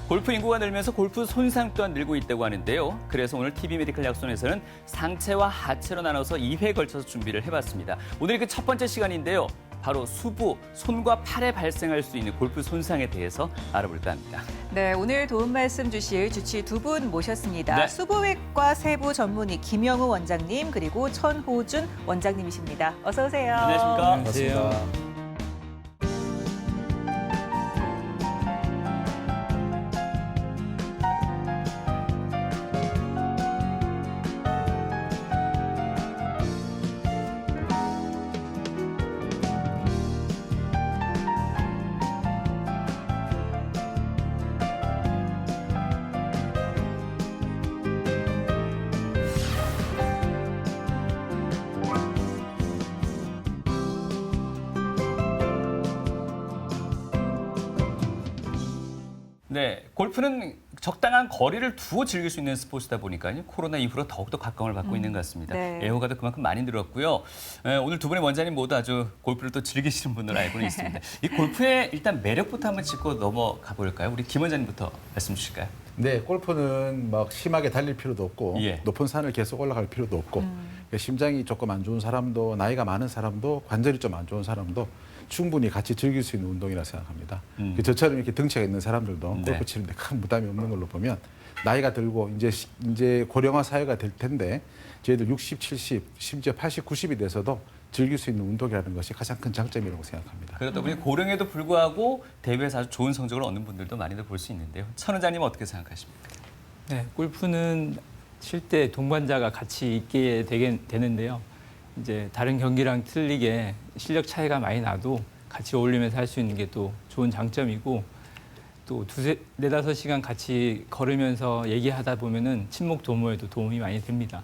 골프 인구가 늘면서 골프 손상 또한 늘고 있다고 하는데요. 그래서 오늘 TV 메디컬 약손에서는 상체와 하체로 나눠서 2회에 걸쳐서 준비를 해봤습니다. 오늘 그 첫 번째 시간인데요. 바로 수부, 손과 팔에 발생할 수 있는 골프 손상에 대해서 알아볼까 합니다. 네, 오늘 도움 말씀 주실 주치 두 분 모셨습니다. 네. 수부외과 세부 전문의 김영우 원장님 그리고 천호준 원장님이십니다. 어서 오세요. 안녕하십니까? 안녕하세요. 네, 골프는 적당한 거리를 두고 즐길 수 있는 스포츠다 보니까요. 코로나 이후로 더욱더 각광을 받고 있는 것 같습니다. 네. 애호가도 그만큼 많이 늘었고요. 오늘 두 분의 원장님 모두 아주 골프를 또 즐기시는 분으로 알고는 있습니다. 이 골프의 일단 매력부터 한번 짚고 넘어가 볼까요? 우리 김 원장님부터 말씀 주실까요? 네, 골프는 막 심하게 달릴 필요도 없고 예. 높은 산을 계속 올라갈 필요도 없고 그러니까 심장이 조금 안 좋은 사람도 나이가 많은 사람도 관절이 좀 안 좋은 사람도 충분히 같이 즐길 수 있는 운동이라 생각합니다. 저처럼 이렇게 등치가 있는 사람들도 네. 골프 치는데 큰 부담이 없는 걸로 보면 나이가 들고 이제 고령화 사회가 될 텐데 저희들 60, 70, 심지어 80, 90이 돼서도 즐길 수 있는 운동이라는 것이 가장 큰 장점이라고 생각합니다. 그러다 보니 고령에도 불구하고 대회에서 아주 좋은 성적을 얻는 분들도 많이들 볼 수 있는데요. 천 원장님은 어떻게 생각하십니까? 네, 골프는 칠 때 동반자가 같이 있게 되는데요. 이제 다른 경기랑 틀리게 실력 차이가 많이 나도 같이 어울리면서 할 수 있는 게 또 좋은 장점이고 또 네다섯 시간 같이 걸으면서 얘기하다 보면은 친목 도모에도 도움이 많이 됩니다.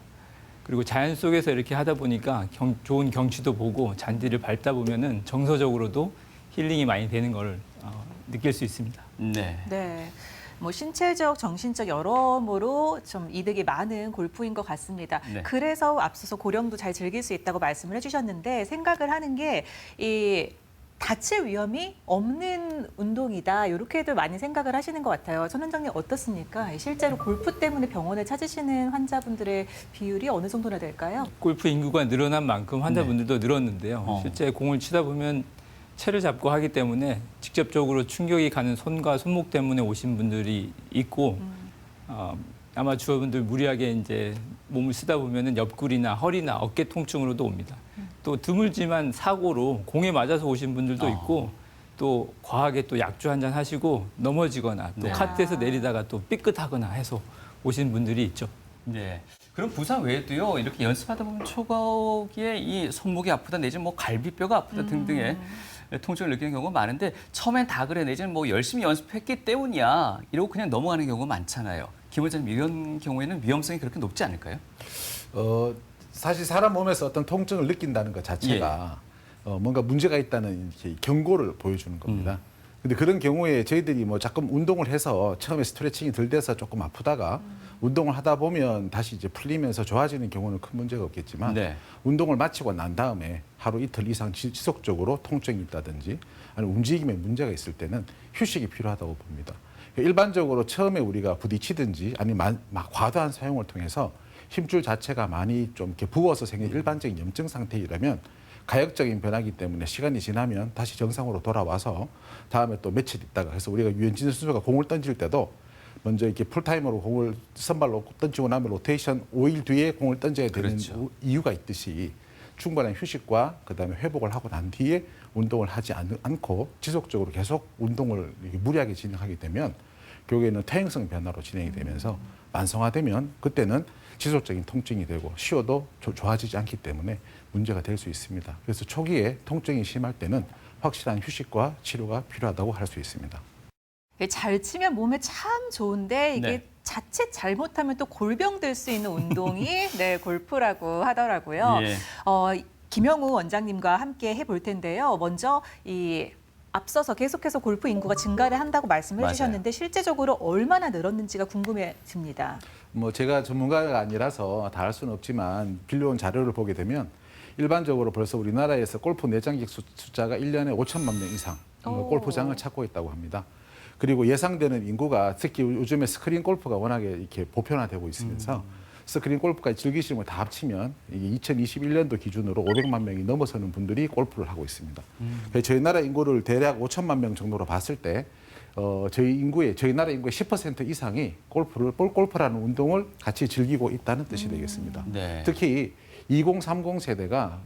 그리고 자연 속에서 이렇게 하다 보니까 좋은 경치도 보고 잔디를 밟다 보면은 정서적으로도 힐링이 많이 되는 걸 느낄 수 있습니다. 네. 네. 뭐 신체적, 정신적 여러모로 좀 이득이 많은 골프인 것 같습니다. 네. 그래서 앞서서 고령도 잘 즐길 수 있다고 말씀을 해주셨는데 생각을 하는 게 이 다칠 위험이 없는 운동이다. 이렇게도 많이 생각을 하시는 것 같아요. 천 원장님 어떻습니까? 실제로 골프 때문에 병원을 찾으시는 환자분들의 비율이 어느 정도나 될까요? 골프 인구가 늘어난 만큼 환자분들도 늘었는데요. 실제 공을 치다 보면 채를 잡고 하기 때문에 직접적으로 충격이 가는 손과 손목 때문에 오신 분들이 있고 아마추어분들 무리하게 이제 몸을 쓰다 보면은 옆구리나 허리나 어깨 통증으로도 옵니다. 또 드물지만 사고로 공에 맞아서 오신 분들도 있고 또 과하게 또 약주 한 잔 하시고 넘어지거나 또 네. 카트에서 내리다가 또 삐끗하거나 해서 오신 분들이 있죠. 네. 그럼 부상 외에도요, 이렇게 연습하다 보면 초기에 이 손목이 아프다 내지는 뭐 갈비뼈가 아프다 등등의 통증을 느끼는 경우가 많은데 처음엔 다 그래 내지는 뭐 열심히 연습했기 때문이야 이러고 그냥 넘어가는 경우가 많잖아요. 김 원장님 이런 경우에는 위험성이 그렇게 높지 않을까요? 사실 사람 몸에서 어떤 통증을 느낀다는 것 자체가 뭔가 문제가 있다는 이렇게 경고를 보여주는 겁니다. 근데 그런 경우에 저희들이 뭐 자꾸 운동을 해서 처음에 스트레칭이 덜 돼서 조금 아프다가 운동을 하다 보면 다시 이제 풀리면서 좋아지는 경우는 큰 문제가 없겠지만 네. 운동을 마치고 난 다음에 하루 이틀 이상 지속적으로 통증이 있다든지 아니면 움직임에 문제가 있을 때는 휴식이 필요하다고 봅니다. 일반적으로 처음에 우리가 부딪히든지 아니면 막 과도한 사용을 통해서 힘줄 자체가 많이 좀 이렇게 부어서 생긴 일반적인 염증 상태이라면 가역적인 변화이기 때문에 시간이 지나면 다시 정상으로 돌아와서 다음에 또 며칠 있다가 그래서 우리가 유현진 선수가 공을 던질 때도 먼저 이렇게 풀타임으로 공을 선발로 던지고 나면 로테이션 5일 뒤에 공을 던져야 되는 그렇죠. 이유가 있듯이 충분한 휴식과 그다음에 회복을 하고 난 뒤에 운동을 하지 않고 지속적으로 계속 운동을 무리하게 진행하게 되면 결국에는 퇴행성 변화로 진행이 되면서 만성화되면 그때는 지속적인 통증이 되고 쉬어도 좋아지지 않기 때문에 문제가 될 수 있습니다. 그래서 초기에 통증이 심할 때는 확실한 휴식과 치료가 필요하다고 할 수 있습니다. 잘 치면 몸에 참 좋은데 이게 네. 자칫 잘못하면 또 골병 될 수 있는 운동이 네, 골프라고 하더라고요. 예. 김영우 원장님과 함께 해볼 텐데요. 먼저 앞서서 계속해서 골프 인구가 증가를 한다고 말씀을 맞아요. 해주셨는데 실제적으로 얼마나 늘었는지가 궁금해집니다. 뭐 제가 전문가가 아니라서 다 할 수는 없지만 빌려온 자료를 보게 되면 일반적으로 벌써 우리나라에서 골프 내장객 숫자가 1년에 5천만 명 이상 골프장을 찾고 있다고 합니다. 그리고 예상되는 인구가 특히 요즘에 스크린 골프가 워낙에 이렇게 보편화되고 있으면서 스크린 골프까지 즐기시는 걸 다 합치면 이게 2021년도 기준으로 500만 명이 넘어서는 분들이 골프를 하고 있습니다. 그래서 저희 나라 인구를 대략 5천만 명 정도로 봤을 때 저희 나라 인구의 10% 이상이 골프라는 운동을 같이 즐기고 있다는 뜻이 되겠습니다. 네. 특히 2030 세대가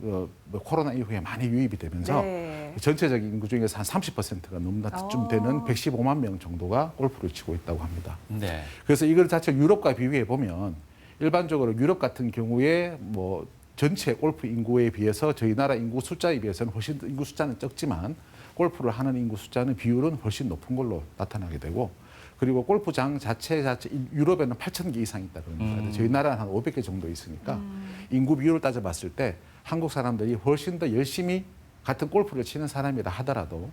코로나 이후에 많이 유입이 되면서 네. 전체적인 인구 중에서 한 30%가 넘나쯤 되는 115만 명 정도가 골프를 치고 있다고 합니다. 네. 그래서 이걸 자체 유럽과 비교해 보면 일반적으로 유럽 같은 경우에 뭐 전체 골프 인구에 비해서 저희 나라 인구 숫자에 비해서는 훨씬 인구 숫자는 적지만 골프를 하는 인구 숫자는 비율은 훨씬 높은 걸로 나타나게 되고 그리고 골프장 자체 유럽에는 8,000개 이상 있다 그럽니다. 저희 나라는 한 500개 정도 있으니까 인구 비율을 따져봤을 때 한국 사람들이 훨씬 더 열심히 같은 골프를 치는 사람이라 하더라도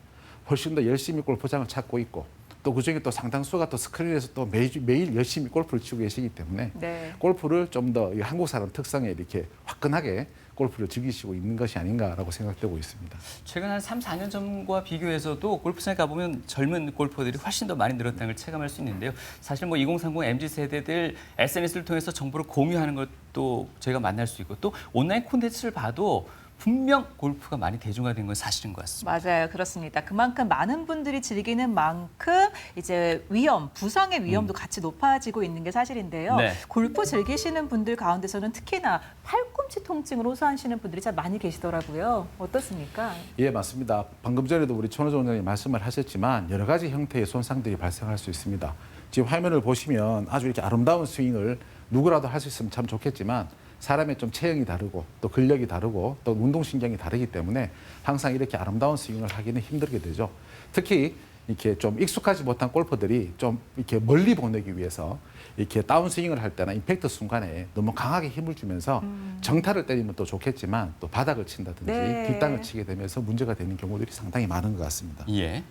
훨씬 더 열심히 골프장을 찾고 있고 또 그중에 또 상당수가 또 스크린에서 또 매일 열심히 골프를 치고 계시기 때문에 네. 골프를 좀 더 한국 사람 특성에 이렇게 화끈하게 골프를 즐기시고 있는 것이 아닌가라고 생각되고 있습니다. 최근 한 3, 4년 전과 비교해서도 골프장에 가보면 젊은 골퍼들이 훨씬 더 많이 늘었다는 걸 체감할 수 있는데요. 사실 뭐 2030 MZ 세대들 SNS를 통해서 정보를 공유하는 것도 저희가 만날 수 있고 또 온라인 콘텐츠를 봐도 분명 골프가 많이 대중화된 건 사실인 것 같습니다. 맞아요. 그렇습니다. 그만큼 많은 분들이 즐기는 만큼 이제 부상의 위험도 같이 높아지고 있는 게 사실인데요. 네. 골프 즐기시는 분들 가운데서는 특히나 팔꿈치 통증을 호소하시는 분들이 참 많이 계시더라고요. 어떻습니까? 예, 맞습니다. 방금 전에도 우리 천호정 원장님 말씀을 하셨지만 여러 가지 형태의 손상들이 발생할 수 있습니다. 지금 화면을 보시면 아주 이렇게 아름다운 스윙을 누구라도 할 수 있으면 참 좋겠지만 사람의 좀 체형이 다르고 또 근력이 다르고 또 운동신경이 다르기 때문에 항상 이렇게 아름다운 스윙을 하기는 힘들게 되죠. 특히 이렇게 좀 익숙하지 못한 골퍼들이 좀 이렇게 멀리 보내기 위해서 이렇게 다운스윙을 할 때나 임팩트 순간에 너무 강하게 힘을 주면서 정타를 때리면 또 좋겠지만 또 바닥을 친다든지 네. 뒷땅을 치게 되면서 문제가 되는 경우들이 상당히 많은 것 같습니다. 예.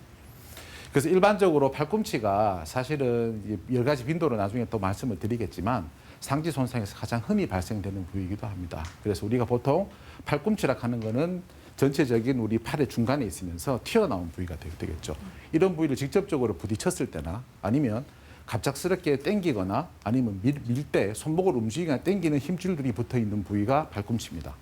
그래서 일반적으로 팔꿈치가 사실은 여러 가지 빈도로 나중에 또 말씀을 드리겠지만 상지 손상에서 가장 흔히 발생되는 부위이기도 합니다. 그래서 우리가 보통 팔꿈치라 하는 거는 전체적인 우리 팔의 중간에 있으면서 튀어나온 부위가 되겠죠. 이런 부위를 직접적으로 부딪혔을 때나 아니면 갑작스럽게 당기거나 아니면 밀 때 손목을 움직이거나 당기는 힘줄들이 붙어 있는 부위가 팔꿈치입니다.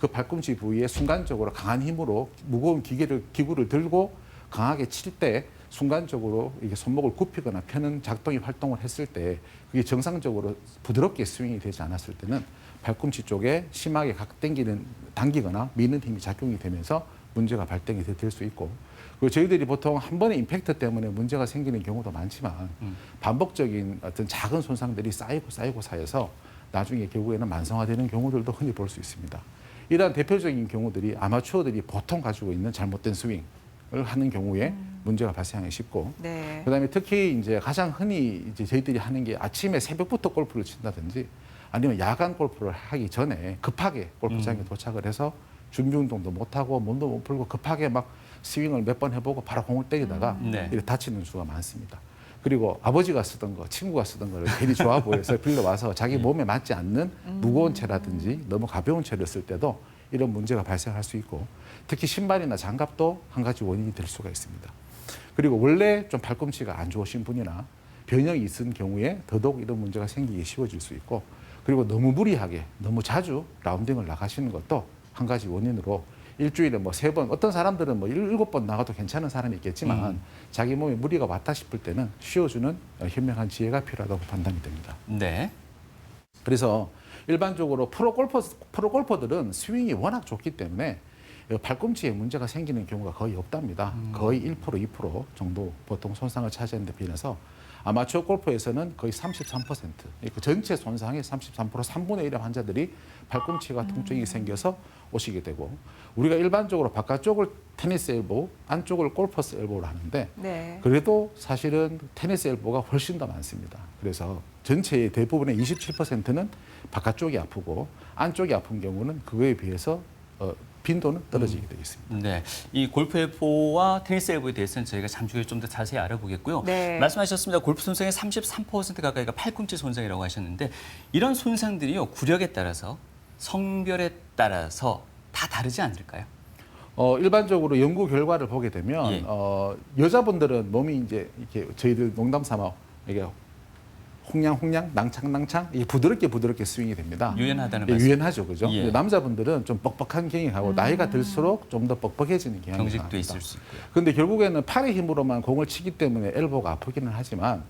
그 팔꿈치 부위에 순간적으로 강한 힘으로 무거운 기구를 들고 강하게 칠 때 순간적으로 이게 손목을 굽히거나 펴는 작동이 활동을 했을 때 그게 정상적으로 부드럽게 스윙이 되지 않았을 때는 팔꿈치 쪽에 심하게 당기거나 미는 힘이 작용이 되면서 문제가 발생이 될 수 있고 그리고 저희들이 보통 한 번의 임팩트 때문에 문제가 생기는 경우도 많지만 반복적인 어떤 작은 손상들이 쌓여서 나중에 결국에는 만성화되는 경우들도 흔히 볼 수 있습니다. 이러한 대표적인 경우들이 아마추어들이 보통 가지고 있는 잘못된 스윙을 하는 경우에 문제가 발생하기 쉽고 네. 그다음에 특히 이제 가장 흔히 이제 저희들이 하는 게 아침에 새벽부터 골프를 친다든지 아니면 야간 골프를 하기 전에 급하게 골프장에 도착을 해서 준비 운동도 못 하고 몸도 못 풀고 급하게 막 스윙을 몇 번 해보고 바로 공을 때리다가 네. 이렇게 다치는 수가 많습니다. 그리고 아버지가 쓰던 거, 친구가 쓰던 거를 괜히 좋아 보여서 빌려와서 자기 몸에 맞지 않는 무거운 채라든지 너무 가벼운 채를 쓸 때도 이런 문제가 발생할 수 있고 특히 신발이나 장갑도 한 가지 원인이 될 수가 있습니다. 그리고 원래 좀 팔꿈치가 안 좋으신 분이나 변형이 있은 경우에 더더욱 이런 문제가 생기기 쉬워질 수 있고 그리고 너무 무리하게 너무 자주 라운딩을 나가시는 것도 한 가지 원인으로 일주일에 뭐 3번 어떤 사람들은 뭐 7번 나가도 괜찮은 사람이 있겠지만 자기 몸에 무리가 왔다 싶을 때는 쉬어주는 현명한 지혜가 필요하다고 판단이 됩니다. 네. 그래서 일반적으로 프로 골퍼들은 스윙이 워낙 좋기 때문에 팔꿈치에 문제가 생기는 경우가 거의 없답니다. 거의 1%, 2% 정도 보통 손상을 차지하는 데 비해서 아마추어 골프에서는 거의 33%, 그 전체 손상의 33%, 3분의 1의 환자들이 팔꿈치가 통증이 생겨서 오시게 되고 우리가 일반적으로 바깥쪽을 테니스 엘보, 안쪽을 골퍼스 엘보를 하는데 네. 그래도 사실은 테니스 엘보가 훨씬 더 많습니다. 그래서 전체의 대부분의 27%는 바깥쪽이 아프고 안쪽이 아픈 경우는 그거에 비해서 빈도는 떨어지게 되겠습니다. 네, 이 골프 엘보와 테니스 엘보에 대해서는 저희가 잠시 후에 좀 더 자세히 알아보겠고요. 네. 말씀하셨습니다. 골프 손상의 33% 가까이가 팔꿈치 손상이라고 하셨는데 이런 손상들이요 구력에 따라서 성별에 따라서 다 다르지 않을까요? 일반적으로 연구 결과를 보게 되면 예. 여자분들은 몸이 이제 이렇게 저희들 농담 삼아 이게 홍냥 낭창 이게 부드럽게 스윙이 됩니다. 유연하다는 예, 말씀. 유연하죠, 그죠? 예. 근데 남자분들은 좀 뻑뻑한 경향하고 나이가 들수록 좀 더 뻑뻑해지는 경향이 경직도 강합니다. 있을 수 있고요. 근데 결국에는 팔의 힘으로만 공을 치기 때문에 엘보가 아프기는 하지만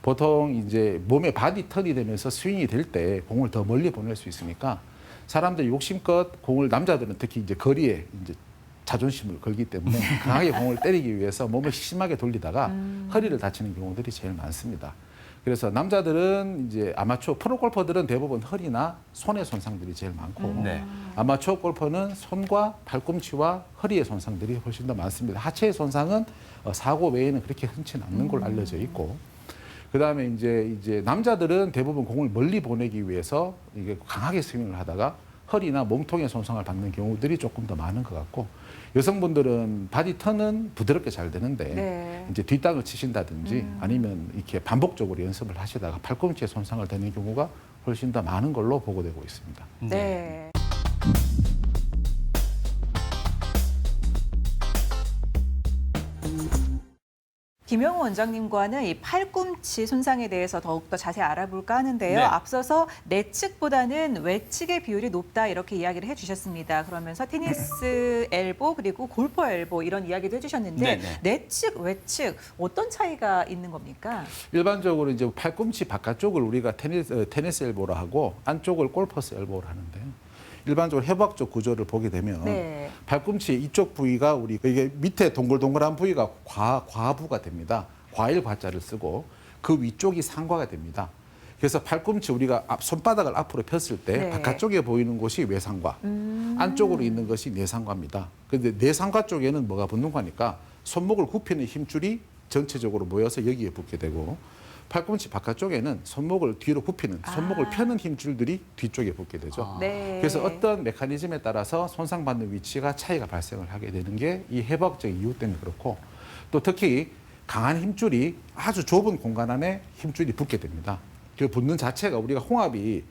보통 이제 몸의 바디 턴이 되면서 스윙이 될 때 공을 더 멀리 보낼 수 있으니까 사람들이 욕심껏 공을 남자들은 특히 이제 거리에 이제 자존심을 걸기 때문에 강하게 공을 때리기 위해서 몸을 심하게 돌리다가 허리를 다치는 경우들이 제일 많습니다. 그래서 남자들은 이제 아마추어 프로 골퍼들은 대부분 허리나 손의 손상들이 제일 많고 네. 아마추어 골퍼는 손과 팔꿈치와 허리의 손상들이 훨씬 더 많습니다. 하체의 손상은 사고 외에는 그렇게 흔치 않는 걸로 알려져 있고 그다음에 이제 남자들은 대부분 공을 멀리 보내기 위해서 이게 강하게 스윙을 하다가 허리나 몸통의 손상을 받는 경우들이 조금 더 많은 것 같고 여성분들은 바디 턴은 부드럽게 잘 되는데 네. 이제 뒷땅을 치신다든지 아니면 이렇게 반복적으로 연습을 하시다가 팔꿈치에 손상을 되는 경우가 훨씬 더 많은 걸로 보고되고 있습니다. 네. 김영우 원장님과는 이 팔꿈치 손상에 대해서 더욱더 자세히 알아볼까 하는데요. 네. 앞서서 내측보다는 외측의 비율이 높다 이렇게 이야기를 해주셨습니다. 그러면서 테니스 엘보 그리고 골퍼 엘보 이런 이야기도 해주셨는데 네네. 내측, 외측 어떤 차이가 있는 겁니까? 일반적으로 이제 팔꿈치 바깥쪽을 우리가 테니스 엘보로 하고 안쪽을 골퍼스 엘보로 하는데요. 일반적으로 해부학적 구조를 보게 되면 네. 팔꿈치 이쪽 부위가 우리 이게 밑에 동글동글한 부위가 과부가 됩니다. 과일 과자를 쓰고 그 위쪽이 상과가 됩니다. 그래서 팔꿈치 우리가 손바닥을 앞으로 폈을 때 네. 바깥쪽에 보이는 곳이 외상과 안쪽으로 있는 것이 내상과입니다. 그런데 내상과 쪽에는 뭐가 붙는 거니까 손목을 굽히는 힘줄이 전체적으로 모여서 여기에 붙게 되고 팔꿈치 바깥쪽에는 손목을 뒤로 굽히는 손목을 펴는 힘줄들이 뒤쪽에 붙게 되죠. 네. 그래서 어떤 메커니즘에 따라서 손상받는 위치가 차이가 발생을 하게 되는 게 이 해부학적인 이유 때문에 그렇고 또 특히 강한 힘줄이 아주 좁은 공간 안에 힘줄이 붙게 됩니다. 그 붙는 자체가 우리가 홍합이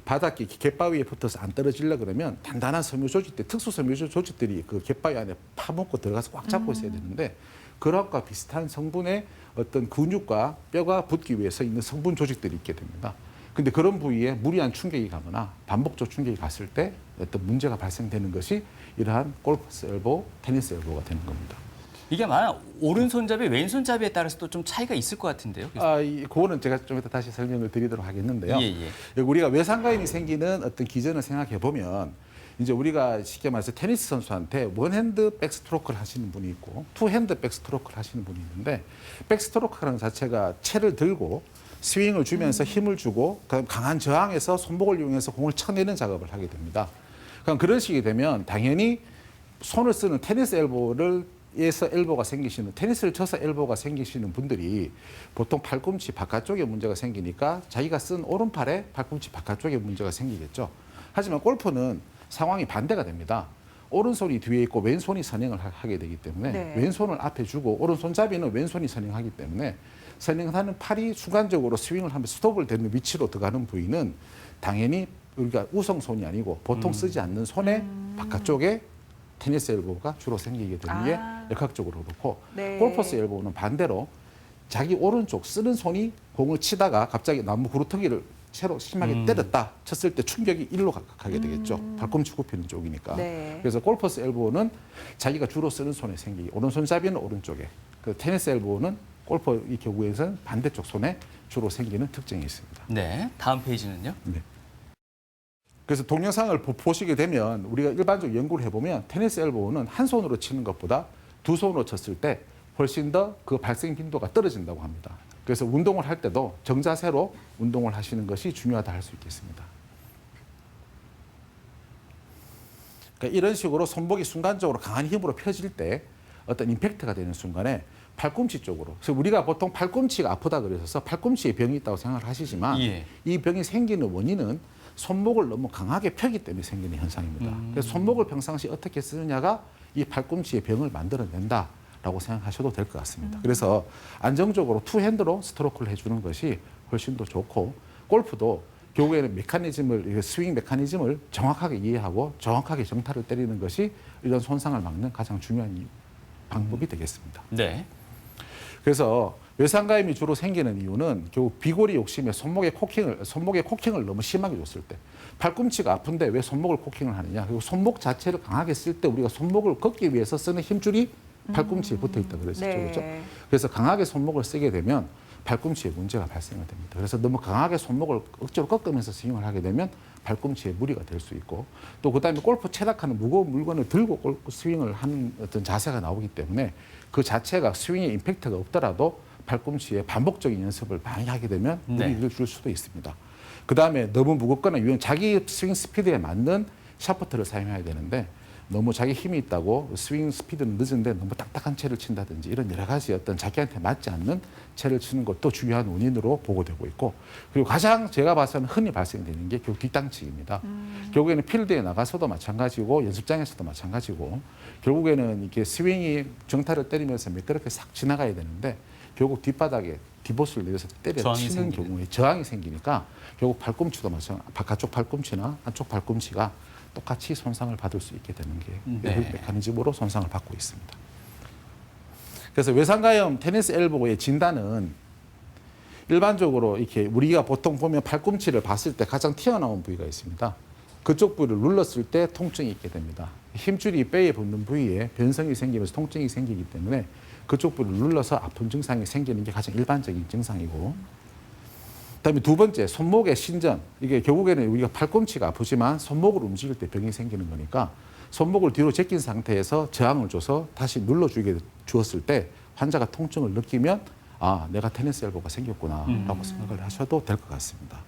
바닥에 갯바위에 붙어서 안 떨어지려 그러면 단단한 섬유 조직들, 특수 섬유 조직들이 그 갯바위 안에 파묻고 들어가서 꽉 잡고 있어야 되는데 그런 것과 비슷한 성분의 어떤 근육과 뼈가 붙기 위해서 있는 성분 조직들이 있게 됩니다. 근데 그런 부위에 무리한 충격이 가거나 반복적 충격이 갔을 때 어떤 문제가 발생되는 것이 이러한 골프 엘보, 테니스 엘보가 되는 겁니다. 이게 만약 오른손잡이, 왼손잡이에 따라서 또 좀 차이가 있을 것 같은데요. 그거는 제가 좀 이따 다시 설명을 드리도록 하겠는데요. 예. 우리가 외상과임이 생기는 어떤 기전을 생각해 보면 이제 우리가 쉽게 말해서 테니스 선수한테 원핸드 백스트로크를 하시는 분이 있고 투핸드 백스트로크를 하시는 분이 있는데 백스트로크라는 자체가 채를 들고 스윙을 주면서 힘을 주고 강한 저항에서 손목을 이용해서 공을 쳐내는 작업을 하게 됩니다. 그런 식이 되면 당연히 손을 쓰는 테니스 엘보를 에서 엘보가 생기시는 테니스를 쳐서 엘보가 생기시는 분들이 보통 팔꿈치 바깥쪽에 문제가 생기니까 자기가 쓴 오른팔에 팔꿈치 바깥쪽에 문제가 생기겠죠. 하지만 골프는 상황이 반대가 됩니다. 오른손이 뒤에 있고 왼손이 선행을 하게 되기 때문에 네. 왼손을 앞에 주고 오른손잡이는 왼손이 선행하기 때문에 선행하는 팔이 순간적으로 스윙을 하면서 스톱을 되는 위치로 들어가는 부위는 당연히 우리가 우성손이 아니고 보통 쓰지 않는 손의 바깥쪽에 테니스 엘보가 주로 생기게 되는 게 역학적으로 그렇고 네. 골퍼스 엘보는 반대로 자기 오른쪽 쓰는 손이 공을 치다가 갑자기 나무 구루터기를 채로 심하게 때렸다 쳤을 때 충격이 일로 가게 되겠죠. 발꿈치 굽히는 쪽이니까. 네. 그래서 골퍼스 엘보는 자기가 주로 쓰는 손에 생기기 오른손잡이는 오른쪽에 그 테니스 엘보는 골퍼 이 경우에서는 반대쪽 손에 주로 생기는 특징이 있습니다. 네. 다음 페이지는요. 네. 그래서 동영상을 보시게 되면 우리가 일반적으로 연구를 해보면 테니스 엘보는 한 손으로 치는 것보다 두 손으로 쳤을 때 훨씬 더 그 발생 빈도가 떨어진다고 합니다. 그래서 운동을 할 때도 정자세로 운동을 하시는 것이 중요하다 할 수 있겠습니다. 그러니까 이런 식으로 손목이 순간적으로 강한 힘으로 펴질 때 어떤 임팩트가 되는 순간에 팔꿈치 쪽으로. 그래서 우리가 보통 팔꿈치가 아프다 그래서 팔꿈치에 병이 있다고 생각을 하시지만 예. 이 병이 생기는 원인은 손목을 너무 강하게 펴기 때문에 생기는 현상입니다. 그래서 손목을 평상시 어떻게 쓰느냐가 이 팔꿈치의 병을 만들어낸다라고 생각하셔도 될 것 같습니다. 그래서 안정적으로 투핸드로 스트로크를 해주는 것이 훨씬 더 좋고 골프도 결국에는 메커니즘을 스윙 메커니즘을 정확하게 이해하고 정확하게 정타를 때리는 것이 이런 손상을 막는 가장 중요한 방법이 되겠습니다. 네. 그래서 외상가염이 주로 생기는 이유는 결국 비골이 욕심에 손목에 코킹을 너무 심하게 줬을 때, 팔꿈치가 아픈데 왜 손목을 코킹을 하느냐? 그리고 손목 자체를 강하게 쓸 때 우리가 손목을 걷기 위해서 쓰는 힘줄이 팔꿈치에 붙어 있다 그랬었죠. 네. 그렇죠? 그래서 강하게 손목을 쓰게 되면 팔꿈치에 문제가 발생을 됩니다. 그래서 너무 강하게 손목을 억지로 꺾으면서 스윙을 하게 되면 팔꿈치에 무리가 될 수 있고, 또 그다음에 골프 채락하는 무거운 물건을 들고 골프 스윙을 하는 어떤 자세가 나오기 때문에 그 자체가 스윙에 임팩트가 없더라도 팔꿈치에 반복적인 연습을 많이 하게 되면 무리를 줄 수도 있습니다. 그다음에 너무 무겁거나 자기 스윙 스피드에 맞는 샤프트를 사용해야 되는데, 너무 자기 힘이 있다고 스윙 스피드는 늦은데 너무 딱딱한 채를 친다든지 이런 여러 가지 어떤 자기한테 맞지 않는 채를 치는 것도 중요한 원인으로 보고되고 있고, 그리고 가장 제가 봐서는 흔히 발생되는 게 결국 뒷땅치기입니다. 결국에는 필드에 나가서도 마찬가지고 연습장에서도 마찬가지고, 결국에는 이렇게 스윙이 정타를 때리면서 매끄럽게 싹 지나가야 되는데 결국 뒷바닥에 디봇을 내려서 때려 치는 경우에 저항이 생기니까 결국 팔꿈치도 마찬가지, 바깥쪽 팔꿈치나 안쪽 팔꿈치가 똑같이 손상을 받을 수 있게 되는 게 메커니즘으로 손상을 받고 있습니다. 그래서 외상가염 테니스 엘보의 진단은 일반적으로 이렇게 우리가 보통 보면 팔꿈치를 봤을 때 가장 튀어나온 부위가 있습니다. 그쪽 부위를 눌렀을 때 통증이 있게 됩니다. 힘줄이 뼈에 붙는 부위에 변성이 생기면서 통증이 생기기 때문에 그쪽 부위를 눌러서 아픈 증상이 생기는 게 가장 일반적인 증상이고, 그다음에 두 번째, 손목의 신전. 이게 결국에는 우리가 팔꿈치가 아프지만 손목을 움직일 때 병이 생기는 거니까 손목을 뒤로 제낀 상태에서 저항을 줘서 다시 주었을 때 환자가 통증을 느끼면 아, 내가 테니스 엘보가 생겼구나 라고 생각을 하셔도 될 것 같습니다.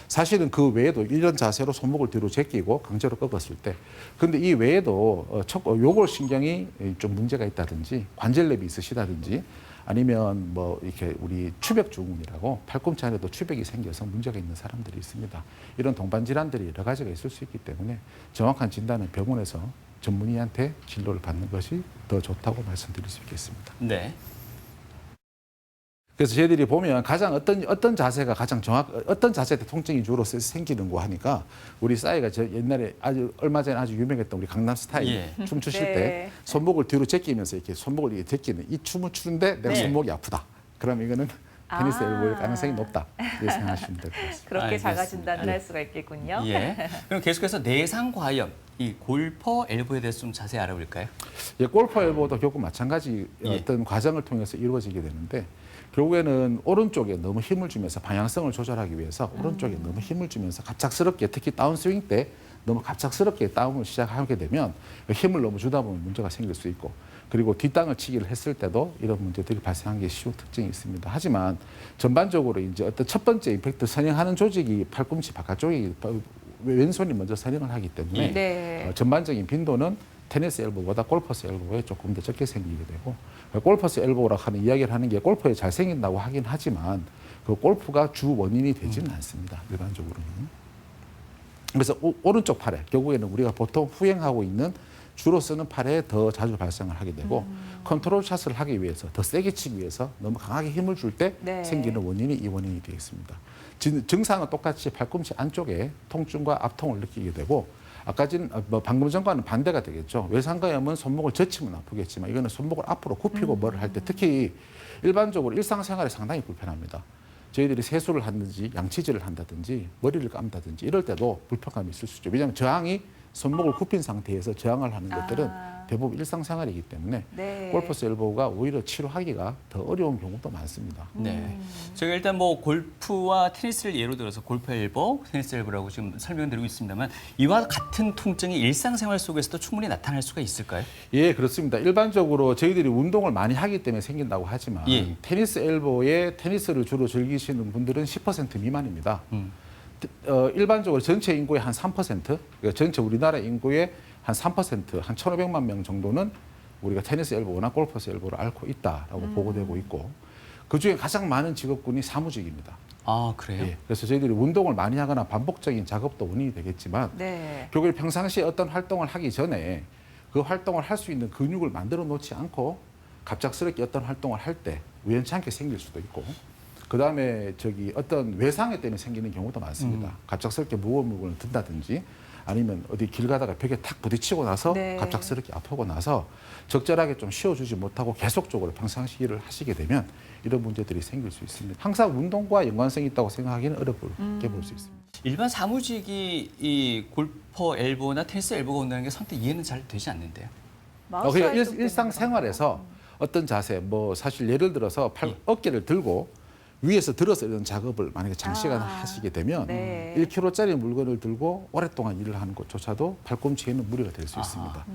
사실은 그 외에도 이런 자세로 손목을 뒤로 제끼고 강제로 꺾었을 때, 근데 이 외에도 요골 신경이 좀 문제가 있다든지 관절염이 있으시다든지 아니면 뭐 이렇게 우리 추벽 증후군이라고 팔꿈치 안에도 추벽이 생겨서 문제가 있는 사람들이 있습니다. 이런 동반 질환들이 여러 가지가 있을 수 있기 때문에 정확한 진단은 병원에서 전문의한테 진료를 받는 것이 더 좋다고 말씀드릴 수 있겠습니다. 네. 그래서 저희들이 보면 가장 어떤 자세가 가장 어떤 자세 때 통증이 주로 생기는 거 하니까, 우리 싸이가 옛날에 얼마 전에 아주 유명했던 우리 강남 스타일 춤 추실 때 손목을 뒤로 제끼면서 이렇게 손목을 이렇게 제끼는 이 춤을 추는데 내가 손목이 아프다. 그러면 이거는 테니스 엘보일 가능성이 높다. 이렇게 생각하시면 될 것 같습니다. 그렇게 알겠습니다. 자가 진단을 할 수가 있겠군요. 예. 그럼 계속해서 내상과염, 이 골퍼 엘보에 대해서 좀 자세히 알아볼까요? 예, 골퍼 엘보도 결국 마찬가지 예. 어떤 과정을 통해서 이루어지게 되는데, 결국에는 오른쪽에 너무 힘을 주면서 방향성을 조절하기 위해서 오른쪽에 너무 힘을 주면서 갑작스럽게, 특히 다운스윙 때 너무 갑작스럽게 다운을 시작하게 되면 힘을 너무 주다 보면 문제가 생길 수 있고, 그리고 뒷땅을 치기를 했을 때도 이런 문제들이 발생하는 게 쉬운 특징이 있습니다. 하지만 전반적으로 이제 어떤 첫 번째 임팩트 선행하는 조직이 팔꿈치 바깥쪽이 왼손이 먼저 선행을 하기 때문에 네. 전반적인 빈도는 테니스 엘보보다 골퍼스 엘보에 조금 더 적게 생기게 되고, 골퍼스 엘보라고 하는 이야기를 하는 게 골프에 잘 생긴다고 하긴 하지만 그 골프가 주 원인이 되지는 않습니다. 일반적으로는. 그래서 오른쪽 팔에 결국에는 우리가 보통 후행하고 있는 주로 쓰는 팔에 더 자주 발생을 하게 되고, 컨트롤 샷을 하기 위해서 더 세게 치기 위해서 너무 강하게 힘을 줄 때 생기는 원인이 이 원인이 되겠습니다. 증상은 똑같이 팔꿈치 안쪽에 통증과 압통을 느끼게 되고, 방금 전과는 반대가 되겠죠. 외상가염은 손목을 젖히면 아프겠지만 이거는 손목을 앞으로 굽히고 뭐를 할 때, 특히 일반적으로 일상생활에 상당히 불편합니다. 저희들이 세수를 하든지 양치질을 한다든지 머리를 감다든지 이럴 때도 불편감이 있을 수 있죠. 왜냐하면 저항이 손목을 굽힌 상태에서 저항을 하는 것들은 대부분 일상생활이기 때문에 골퍼스 엘보가 오히려 치료하기가 더 어려운 경우도 많습니다. 네. 제가 일단 뭐 골프와 테니스를 예로 들어서 골프 엘보, 테니스 엘보라고 지금 설명드리고 있습니다만, 이와 같은 통증이 일상생활 속에서도 충분히 나타날 수가 있을까요? 예, 그렇습니다. 일반적으로 저희들이 운동을 많이 하기 때문에 생긴다고 하지만 테니스 엘보에 테니스를 주로 즐기시는 분들은 10% 미만입니다. 일반적으로 전체 인구의 한 3%, 그러니까 전체 우리나라 인구의 한 3%, 한 1,500만 명 정도는 우리가 테니스 엘보나 골퍼스 엘보를 앓고 있다라고 보고되고 있고, 그중에 가장 많은 직업군이 사무직입니다. 아, 그래요? 예, 그래서 저희들이 운동을 많이 하거나 반복적인 작업도 원인이 되겠지만, 결국에 평상시에 어떤 활동을 하기 전에 그 활동을 할 수 있는 근육을 만들어 놓지 않고 갑작스럽게 어떤 활동을 할 때 우연찮게 생길 수도 있고, 그다음에 어떤 외상에 때문에 생기는 경우도 많습니다. 갑작스럽게 무거운 물건을 든다든지 아니면 어디 길 가다가 벽에 탁 부딪히고 나서 네. 갑작스럽게 아프고 나서 적절하게 좀 쉬어주지 못하고 계속적으로 평상시 일을 하시게 되면 이런 문제들이 생길 수 있습니다. 항상 운동과 연관성이 있다고 생각하기는 어렵게 볼 수 있습니다. 일반 사무직이 이 골퍼 엘보나 테니스 엘보가 온다는 게 선뜻 이해는 잘 되지 않는데요. 마우스 그러니까 활동 일상생활에서 어떤 자세, 뭐 사실 예를 들어서 어깨를 들고 위에서 들어서 이런 작업을 만약에 장시간 하시게 되면 네. 1kg짜리 물건을 들고 오랫동안 일을 하는 것조차도 팔꿈치에는 무리가 될 수 있습니다.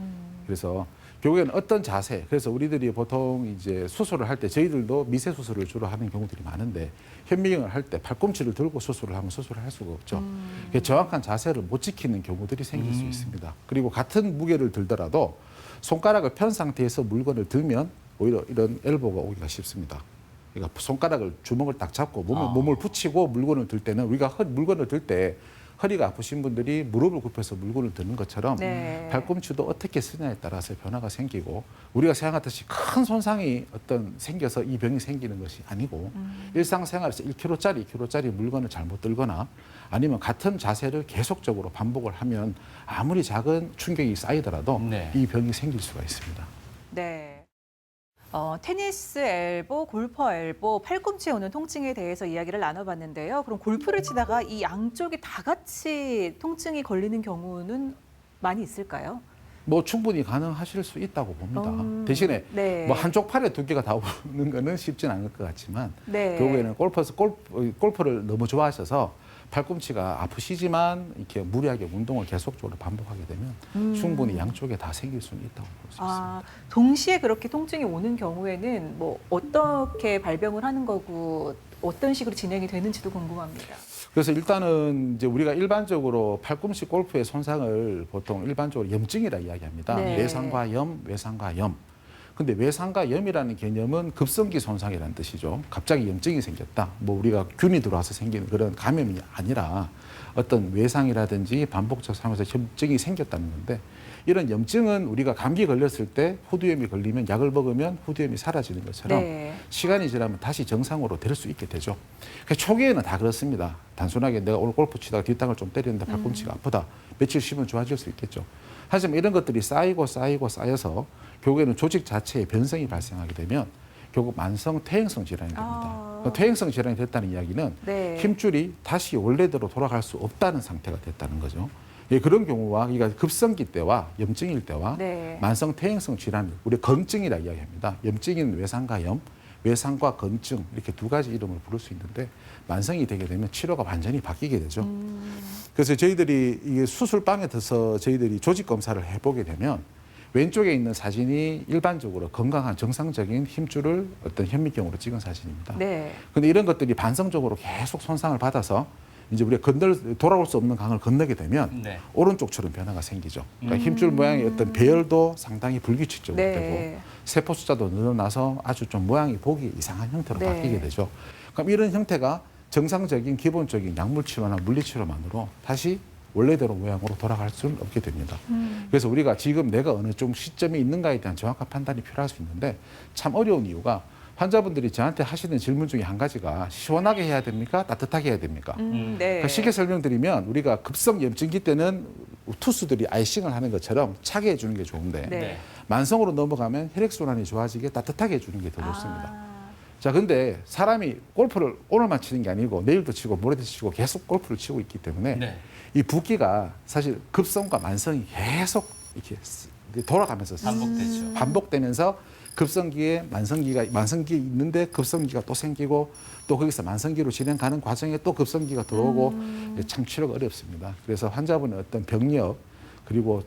그래서 결국에는 어떤 자세, 그래서 우리들이 보통 이제 수술을 할 때 저희들도 미세 수술을 주로 하는 경우들이 많은데 현미경을 할 때 팔꿈치를 들고 수술을 하면 수술을 할 수가 없죠. 정확한 자세를 못 지키는 경우들이 생길 수 있습니다. 그리고 같은 무게를 들더라도 손가락을 편 상태에서 물건을 들면 오히려 이런 엘보가 오기가 쉽습니다. 그러니까 손가락을 주먹을 딱 잡고 몸을 붙이고 물건을 들 때는 우리가 물건을 들 때 허리가 아프신 분들이 무릎을 굽혀서 물건을 드는 것처럼 네. 팔꿈치도 어떻게 쓰냐에 따라서 변화가 생기고 우리가 생각하듯이 큰 손상이 생겨서 이 병이 생기는 것이 아니고 일상생활에서 1kg짜리, 2kg짜리 물건을 잘못 들거나 아니면 같은 자세를 계속적으로 반복을 하면 아무리 작은 충격이 쌓이더라도 네. 이 병이 생길 수가 있습니다. 네. 테니스 엘보, 골퍼 엘보, 팔꿈치에 오는 통증에 대해서 이야기를 나눠봤는데요. 그럼 골프를 치다가 이 양쪽이 다 같이 통증이 걸리는 경우는 많이 있을까요? 뭐 충분히 가능하실 수 있다고 봅니다. 대신에 네. 뭐 한쪽 팔에 두 개가 다 오는 거는 쉽진 않을 것 같지만 네. 결국에는 골프를 너무 좋아하셔서 팔꿈치가 아프시지만 이렇게 무리하게 운동을 계속적으로 반복하게 되면 충분히 양쪽에 다 생길 수는 있다고 볼 수 있습니다. 동시에 그렇게 통증이 오는 경우에는 뭐 어떻게 발병을 하는 거고 어떤 식으로 진행이 되는지도 궁금합니다. 그래서 일단은 이제 우리가 일반적으로 팔꿈치 골프의 손상을 보통 일반적으로 염증이라 이야기합니다. 네. 내상과 염, 외상과 염. 근데 외상과 염이라는 개념은 급성기 손상이라는 뜻이죠. 갑자기 염증이 생겼다. 뭐 우리가 균이 들어와서 생기는 그런 감염이 아니라 어떤 외상이라든지 반복적 상황에서 염증이 생겼다는 건데 이런 염증은 우리가 감기 걸렸을 때 후두염이 걸리면 약을 먹으면 후두염이 사라지는 것처럼 네. 시간이 지나면 다시 정상으로 될 수 있게 되죠. 그러니까 초기에는 다 그렇습니다. 단순하게 내가 오늘 골프 치다가 뒷땅을 좀 때렸는데 팔꿈치가 아프다. 며칠 쉬면 좋아질 수 있겠죠. 하지만 이런 것들이 쌓여서 결국에는 조직 자체에 변성이 발생하게 되면 결국 만성 퇴행성 질환이 됩니다. 퇴행성 질환이 됐다는 이야기는 네. 힘줄이 다시 원래대로 돌아갈 수 없다는 상태가 됐다는 거죠. 예, 그런 경우와 그러니까 급성기 때와 염증일 때와 네. 만성 퇴행성 질환, 우리 건증이라 이야기합니다. 염증인 외상과 염, 외상과 건증 이렇게 두 가지 이름을 부를 수 있는데 만성이 되게 되면 치료가 완전히 바뀌게 되죠. 그래서 저희들이 이게 수술방에 들어서 저희들이 조직 검사를 해보게 되면 왼쪽에 있는 사진이 일반적으로 건강한 정상적인 힘줄을 어떤 현미경으로 찍은 사진입니다. 네. 근데 이런 것들이 반성적으로 계속 손상을 받아서 이제 우리가 돌아올 수 없는 강을 건너게 되면 네. 오른쪽처럼 변화가 생기죠. 그러니까 힘줄 모양의 어떤 배열도 상당히 불규칙적으로 네. 되고 세포 숫자도 늘어나서 아주 좀 모양이 보기 이상한 형태로 네. 바뀌게 되죠. 그럼 이런 형태가 정상적인 기본적인 약물 치료나 물리 치료만으로 다시 원래대로 모양으로 돌아갈 수는 없게 됩니다. 그래서 우리가 지금 내가 어느 좀 시점에 있는가에 대한 정확한 판단이 필요할 수 있는데 참 어려운 이유가 환자분들이 저한테 하시는 질문 중에 한 가지가 시원하게 해야 됩니까? 따뜻하게 해야 됩니까? 네. 그러니까 쉽게 설명드리면 우리가 급성 염증기 때는 투수들이 아이싱을 하는 것처럼 차게 해주는 게 좋은데 네. 만성으로 넘어가면 혈액순환이 좋아지게 따뜻하게 해주는 게 더 좋습니다. 아, 자, 근데 사람이 골프를 오늘만 치는 게 아니고 내일도 치고 모레도 치고 계속 골프를 치고 있기 때문에 네. 이 붓기가 사실 급성과 만성이 계속 이렇게 돌아가면서 반복되죠. 반복되면서 급성기에 만성기에 있는데 급성기가 또 생기고 또 거기서 만성기로 진행가는 과정에 또 급성기가 들어오고 참 치료가 어렵습니다. 그래서 환자분의 어떤 병력 그리고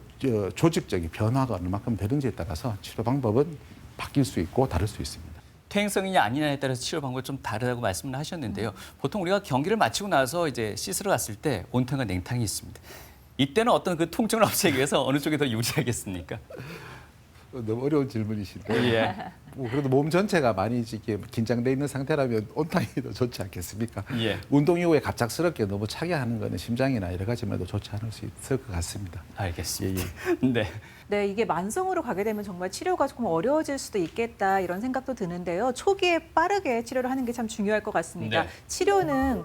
조직적인 변화가 얼마큼 되는지에 따라서 치료 방법은 바뀔 수 있고 다를 수 있습니다. 퇴행성이냐 아니냐에 따라서 치료 방법이 좀 다르다고 말씀을 하셨는데요. 보통 우리가 경기를 마치고 나서 이제 씻으러 갔을 때 온탕과 냉탕이 있습니다. 이때는 어떤 그 통증을 없애기 위해서 어느 쪽이 더 유리하겠습니까? 너무 어려운 질문이신데 예. 뭐 그래도 몸 전체가 많이 이렇게 긴장돼 있는 상태라면 온탕이 더 좋지 않겠습니까? 예. 운동 이후에 갑작스럽게 너무 차게 하는 거는 심장이나 여러 가지 면도 좋지 않을 수 있을 것 같습니다. 알겠습니다. 예, 네. 네, 이게 만성으로 가게 되면 정말 치료가 조금 어려워질 수도 있겠다 이런 생각도 드는데요. 초기에 빠르게 치료를 하는 게 참 중요할 것 같습니다. 네. 치료는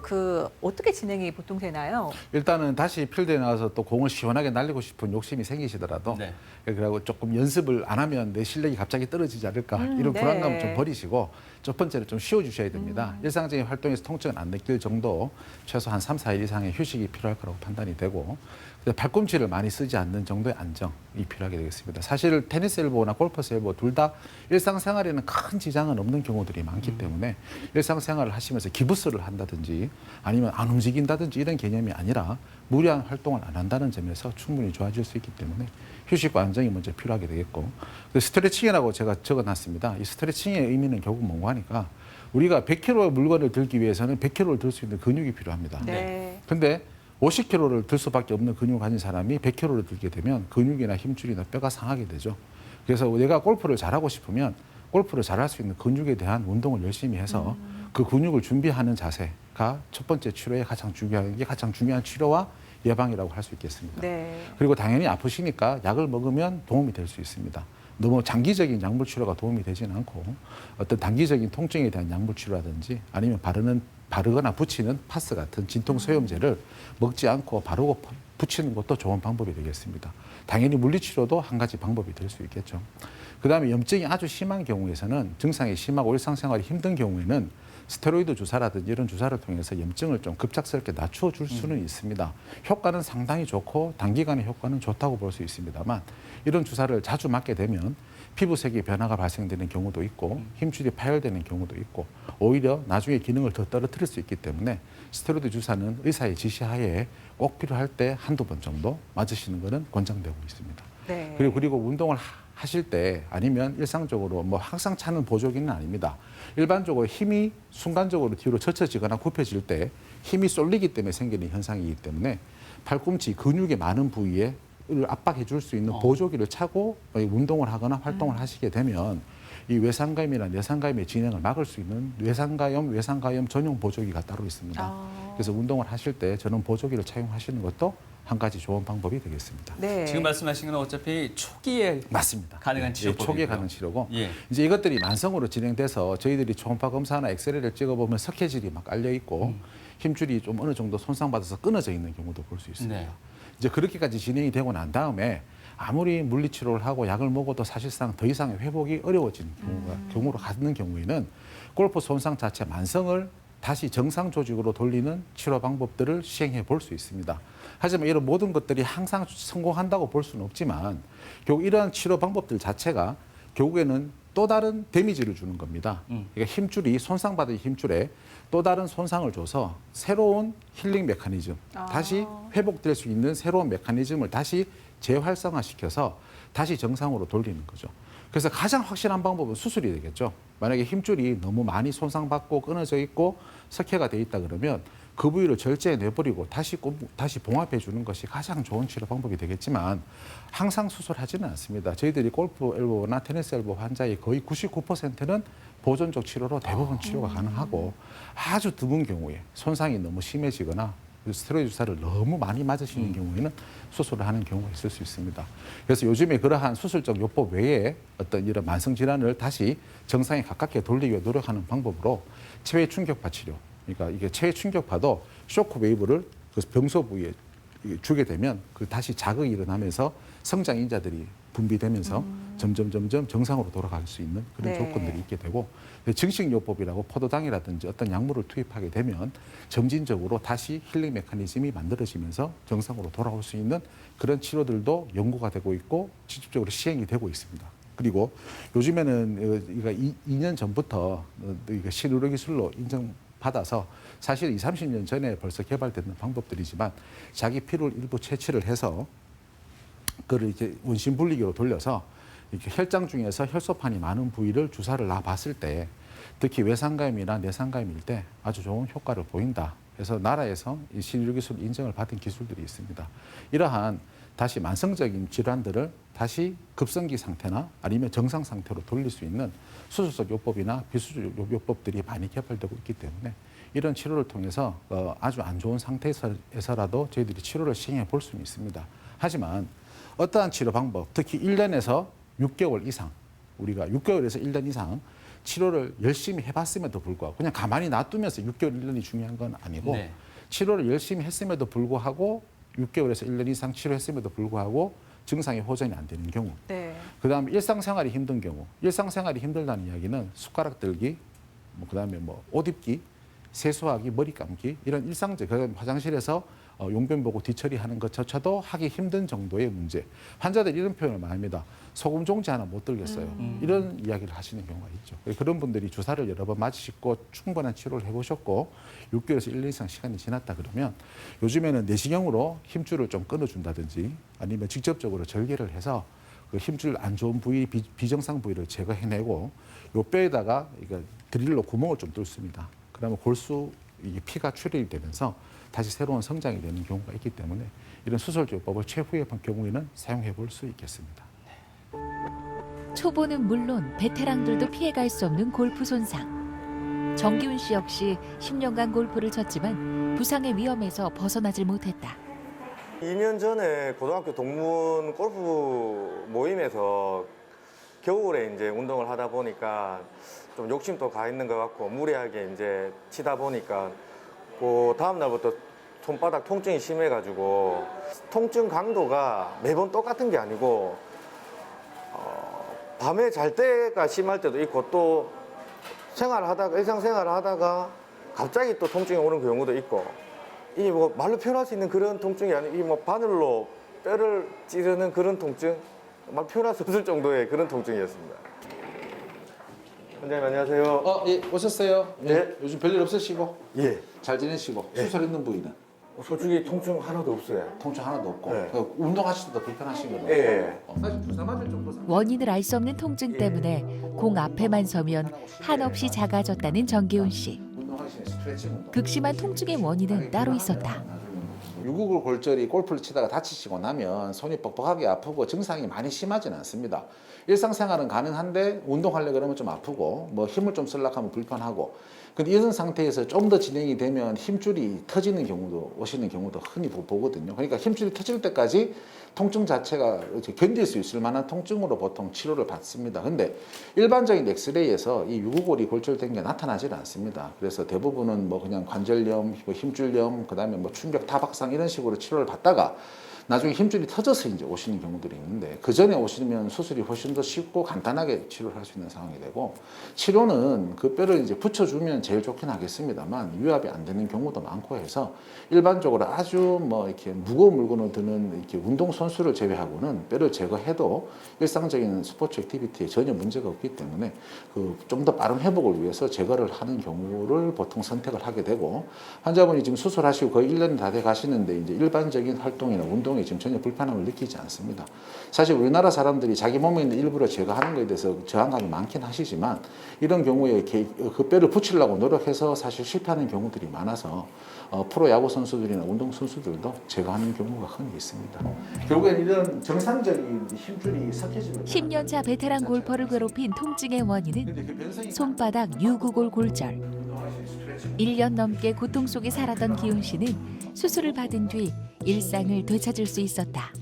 어떻게 진행이 보통 되나요? 일단은 다시 필드에 나가서 또 공을 시원하게 날리고 싶은 욕심이 생기시더라도 네. 그리고 조금 연습을 안 하면 내 실력이 갑자기 떨어지지 않을까 이런 네. 불안감을 좀 버리시고 첫 번째로 좀 쉬어주셔야 됩니다. 일상적인 활동에서 통증을 안 느낄 정도 최소 한 3, 4일 이상의 휴식이 필요할 거라고 판단이 되고 발꿈치를 많이 쓰지 않는 정도의 안정이 필요하게 되겠습니다. 사실 테니스 엘보나 골퍼스 엘보 둘 다 일상생활에는 큰 지장은 없는 경우들이 많기 때문에 일상생활을 하시면서 기부스를 한다든지 아니면 안 움직인다든지 이런 개념이 아니라 무리한 활동을 안 한다는 점에서 충분히 좋아질 수 있기 때문에 휴식과 안정이 먼저 필요하게 되겠고 스트레칭이라고 제가 적어놨습니다. 이 스트레칭의 의미는 결국 뭔가 하니까 우리가 100kg의 물건을 들기 위해서는 100kg를 들 수 있는 근육이 필요합니다. 네. 근데 50kg를 들 수밖에 없는 근육을 가진 사람이 100kg를 들게 되면 근육이나 힘줄이나 뼈가 상하게 되죠. 그래서 내가 골프를 잘하고 싶으면 골프를 잘할 수 있는 근육에 대한 운동을 열심히 해서 그 근육을 준비하는 자세가 첫 번째 치료에 가장 중요한 치료와 예방이라고 할 수 있겠습니다. 네. 그리고 당연히 아프시니까 약을 먹으면 도움이 될 수 있습니다. 너무 장기적인 약물 치료가 도움이 되지는 않고 어떤 단기적인 통증에 대한 약물 치료라든지 아니면 바르거나 붙이는 파스 같은 진통 소염제를 먹지 않고 바르고 붙이는 것도 좋은 방법이 되겠습니다. 당연히 물리치료도 한 가지 방법이 될 수 있겠죠. 그다음에 염증이 아주 심한 경우에서는 증상이 심하고 일상생활이 힘든 경우에는 스테로이드 주사라든지 이런 주사를 통해서 염증을 좀 급작스럽게 낮춰줄 수는 있습니다. 효과는 상당히 좋고 단기간의 효과는 좋다고 볼 수 있습니다만 이런 주사를 자주 맞게 되면 피부색이 변화가 발생되는 경우도 있고 힘줄이 파열되는 경우도 있고 오히려 나중에 기능을 더 떨어뜨릴 수 있기 때문에 스테로이드 주사는 의사의 지시하에 꼭 필요할 때 한두 번 정도 맞으시는 것은 권장되고 있습니다. 네. 그리고 운동을 하실 때 아니면 일상적으로 뭐 항상 차는 보조기는 아닙니다. 일반적으로 힘이 순간적으로 뒤로 젖혀지거나 굽혀질 때 힘이 쏠리기 때문에 생기는 현상이기 때문에 팔꿈치 근육의 많은 부위에 압박해 줄 수 있는 보조기를 차고 운동을 하거나 활동을 하시게 되면 이 외상감이나 내상감의 진행을 막을 수 있는 외상가염 전용 보조기가 따로 있습니다. 그래서 운동을 하실 때 저는 보조기를 차용하시는 것도 한 가지 좋은 방법이 되겠습니다. 네. 지금 말씀하신 건 어차피 초기에 맞습니다. 가능한 치료법이고요. 초기에 가는 치료고 예. 이제 이것들이 만성으로 진행돼서 저희들이 초음파 검사나 엑스레이를 찍어보면 석회질이 막 깔려 있고 힘줄이 좀 어느 정도 손상받아서 끊어져 있는 경우도 볼 수 있습니다. 네. 이제 그렇게까지 진행이 되고 난 다음에 아무리 물리치료를 하고 약을 먹어도 사실상 더 이상의 회복이 어려워지는 경우로 가는 경우에는 골프 손상 자체 만성을 다시 정상 조직으로 돌리는 치료 방법들을 시행해 볼 수 있습니다. 하지만 이런 모든 것들이 항상 성공한다고 볼 수는 없지만 결국 이러한 치료 방법들 자체가 결국에는 또 다른 데미지를 주는 겁니다. 그러니까 힘줄이 손상받은 힘줄에 또 다른 손상을 줘서 새로운 힐링 메커니즘, 다시 회복될 수 있는 새로운 메커니즘을 다시 재활성화시켜서 다시 정상으로 돌리는 거죠. 그래서 가장 확실한 방법은 수술이 되겠죠. 만약에 힘줄이 너무 많이 손상받고 끊어져 있고 석회가 돼 있다 그러면 그 부위를 절제해 내버리고 다시 봉합해 주는 것이 가장 좋은 치료 방법이 되겠지만 항상 수술하지는 않습니다. 저희들이 골프 엘보나 테니스 엘보 환자의 거의 99%는 보존적 치료로 대부분 치료가 가능하고 아주 드문 경우에 손상이 너무 심해지거나 스테로이드 주사를 너무 많이 맞으시는 경우에는 수술을 하는 경우가 있을 수 있습니다. 그래서 요즘에 그러한 수술적 요법 외에 어떤 이런 만성 질환을 다시 정상에 가깝게 돌리기 위해 노력하는 방법으로 체외 충격파 치료. 그러니까 이게 체외 충격파도 쇼크 웨이브를 그 병소 부위에 주게 되면 그 다시 자극이 일어나면서 성장 인자들이 분비되면서 점점 정상으로 돌아갈 수 있는 그런 네. 조건들이 있게 되고 증식요법이라고 포도당이라든지 어떤 약물을 투입하게 되면 점진적으로 다시 힐링 메커니즘이 만들어지면서 정상으로 돌아올 수 있는 그런 치료들도 연구가 되고 있고 직접적으로 시행이 되고 있습니다. 그리고 요즘에는 이거 2년 전부터 이거 신의료 기술로 인정받아서 사실 20, 30년 전에 벌써 개발된 방법들이지만 자기 피를 일부 채취를 해서 그걸 이렇게 원심 분리기로 돌려서 이렇게 혈장 중에서 혈소판이 많은 부위를 주사를 놔봤을 때 특히 외상감이나 내상감일 때 아주 좋은 효과를 보인다. 그래서 나라에서 이 신의료 기술 인정을 받은 기술들이 있습니다. 이러한 다시 만성적인 질환들을 다시 급성기 상태나 아니면 정상 상태로 돌릴 수 있는 수술적 요법이나 비수술 요법들이 많이 개발되고 있기 때문에 이런 치료를 통해서 아주 안 좋은 상태에서라도 저희들이 치료를 시행해 볼 수는 있습니다. 하지만 어떠한 치료 방법, 특히 1년에서 6개월 이상, 우리가 6개월에서 1년 이상 치료를 열심히 해봤음에도 불구하고 그냥 가만히 놔두면서 6개월, 1년이 중요한 건 아니고 네. 치료를 열심히 했음에도 불구하고 6개월에서 1년 이상 치료했음에도 불구하고 증상이 호전이 안 되는 경우, 네. 그다음에 일상생활이 힘든 경우, 일상생활이 힘들다는 이야기는 숟가락 들기, 그다음에 옷 입기, 세수하기, 머리 감기 이런 일상적, 그다음에 화장실에서 용변 보고 뒤처리하는 것조차도 하기 힘든 정도의 문제. 환자들이 이런 표현을 많이 합니다. 소금 종지 하나 못 들겠어요. 이런 이야기를 하시는 경우가 있죠. 그런 분들이 주사를 여러 번 맞으시고 충분한 치료를 해보셨고 6개월에서 1년 이상 시간이 지났다 그러면 요즘에는 내시경으로 힘줄을 좀 끊어준다든지 아니면 직접적으로 절개를 해서 그 힘줄 안 좋은 부위, 비정상 부위를 제거해내고 요 뼈에다가 드릴로 구멍을 좀 뚫습니다. 그러면 골수 이게 피가 출혈이 되면서 다시 새로운 성장이 되는 경우가 있기 때문에 이런 수술요법을 최후의 경우에는 사용해 볼 수 있겠습니다. 초보는 물론 베테랑들도 피해갈 수 없는 골프 손상. 정기훈 씨 역시 10년간 골프를 쳤지만 부상의 위험에서 벗어나질 못했다. 2년 전에 고등학교 동문 골프 모임에서 겨울에 이제 운동을 하다 보니까 좀 욕심도 가 있는 것 같고 무리하게 이제 치다 보니까 그 다음 날부터 손바닥 통증이 심해가지고 통증 강도가 매번 똑같은 게 아니고 밤에 잘 때가 심할 때도 있고 또 일상생활을 하다가 갑자기 또 통증이 오는 경우도 있고 이 뭐 말로 표현할 수 있는 그런 통증이 아니고 이 뭐 바늘로 뼈를 찌르는 그런 통증 말 표현할 수 없을 정도의 그런 통증이었습니다. 원장님 안녕하세요. 예, 오셨어요? 네. 요즘 별일 없으시고 예. 잘 지내시고 수술했는 부위는 솔직히 통증 하나도 없어요. 통증 하나도 없고 네. 운동하실 때도 불편하신 거예요. 예. 사실 주사 맞을 정도 원인을 알 수 없는 통증 때문에 공 앞에만 서면 한없이 작아졌다는 정기훈 씨. 운동하시는 스트레칭 운동. 극심한 통증의 원인은 따로 있었다. 유구골 골절이 골프를 치다가 다치시고 나면 손이 뻑뻑하게 아프고 증상이 많이 심하지는 않습니다. 일상생활은 가능한데 운동하려 그러면 좀 아프고 뭐 힘을 좀 쓰려고 하면 불편하고 근데 이런 상태에서 좀 더 진행이 되면 힘줄이 터지는 경우도 오시는 경우도 흔히 보거든요. 그러니까 힘줄이 터질 때까지 통증 자체가 견딜 수 있을 만한 통증으로 보통 치료를 받습니다. 근데 일반적인 엑스레이에서 이 유구골이 골절된 게 나타나질 않습니다. 그래서 대부분은 뭐 그냥 관절염, 뭐 힘줄염, 그다음에 뭐 충격 타박상 이런 식으로 치료를 받다가 나중에 힘줄이 터져서 이제 오시는 경우들이 있는데 그 전에 오시면 수술이 훨씬 더 쉽고 간단하게 치료를 할 수 있는 상황이 되고 치료는 그 뼈를 이제 붙여주면 제일 좋긴 하겠습니다만 유압이 안 되는 경우도 많고 해서 일반적으로 아주 뭐 이렇게 무거운 물건을 드는 이렇게 운동 선수를 제외하고는 뼈를 제거해도 일상적인 스포츠 액티비티에 전혀 문제가 없기 때문에 그 좀 더 빠른 회복을 위해서 제거를 하는 경우를 보통 선택을 하게 되고 환자분이 지금 수술하시고 거의 1년 다 돼 가시는데 이제 일반적인 활동이나 운동 지금 전혀 불편함을 느끼지 않습니다. 사실 우리나라 사람들이 자기 몸에 있는 일부를 제거하는 것에 대해서 저항감이 많긴 하시지만 이런 경우에 그 뼈를 붙이려고 노력해서 사실 실패하는 경우들이 많아서 프로 야구 선수들이나 운동 선수들도 제거하는 경우가 흔히 있습니다. 결국엔 이런 정상적인 힘줄이 섞여지면 10년차 베테랑 골퍼를 괴롭힌 통증의 원인은 손바닥 유구골 골절. 1년 넘게 고통 속에 살았던 기훈 씨는 수술을 받은 뒤 일상을 되찾을 수 있었다.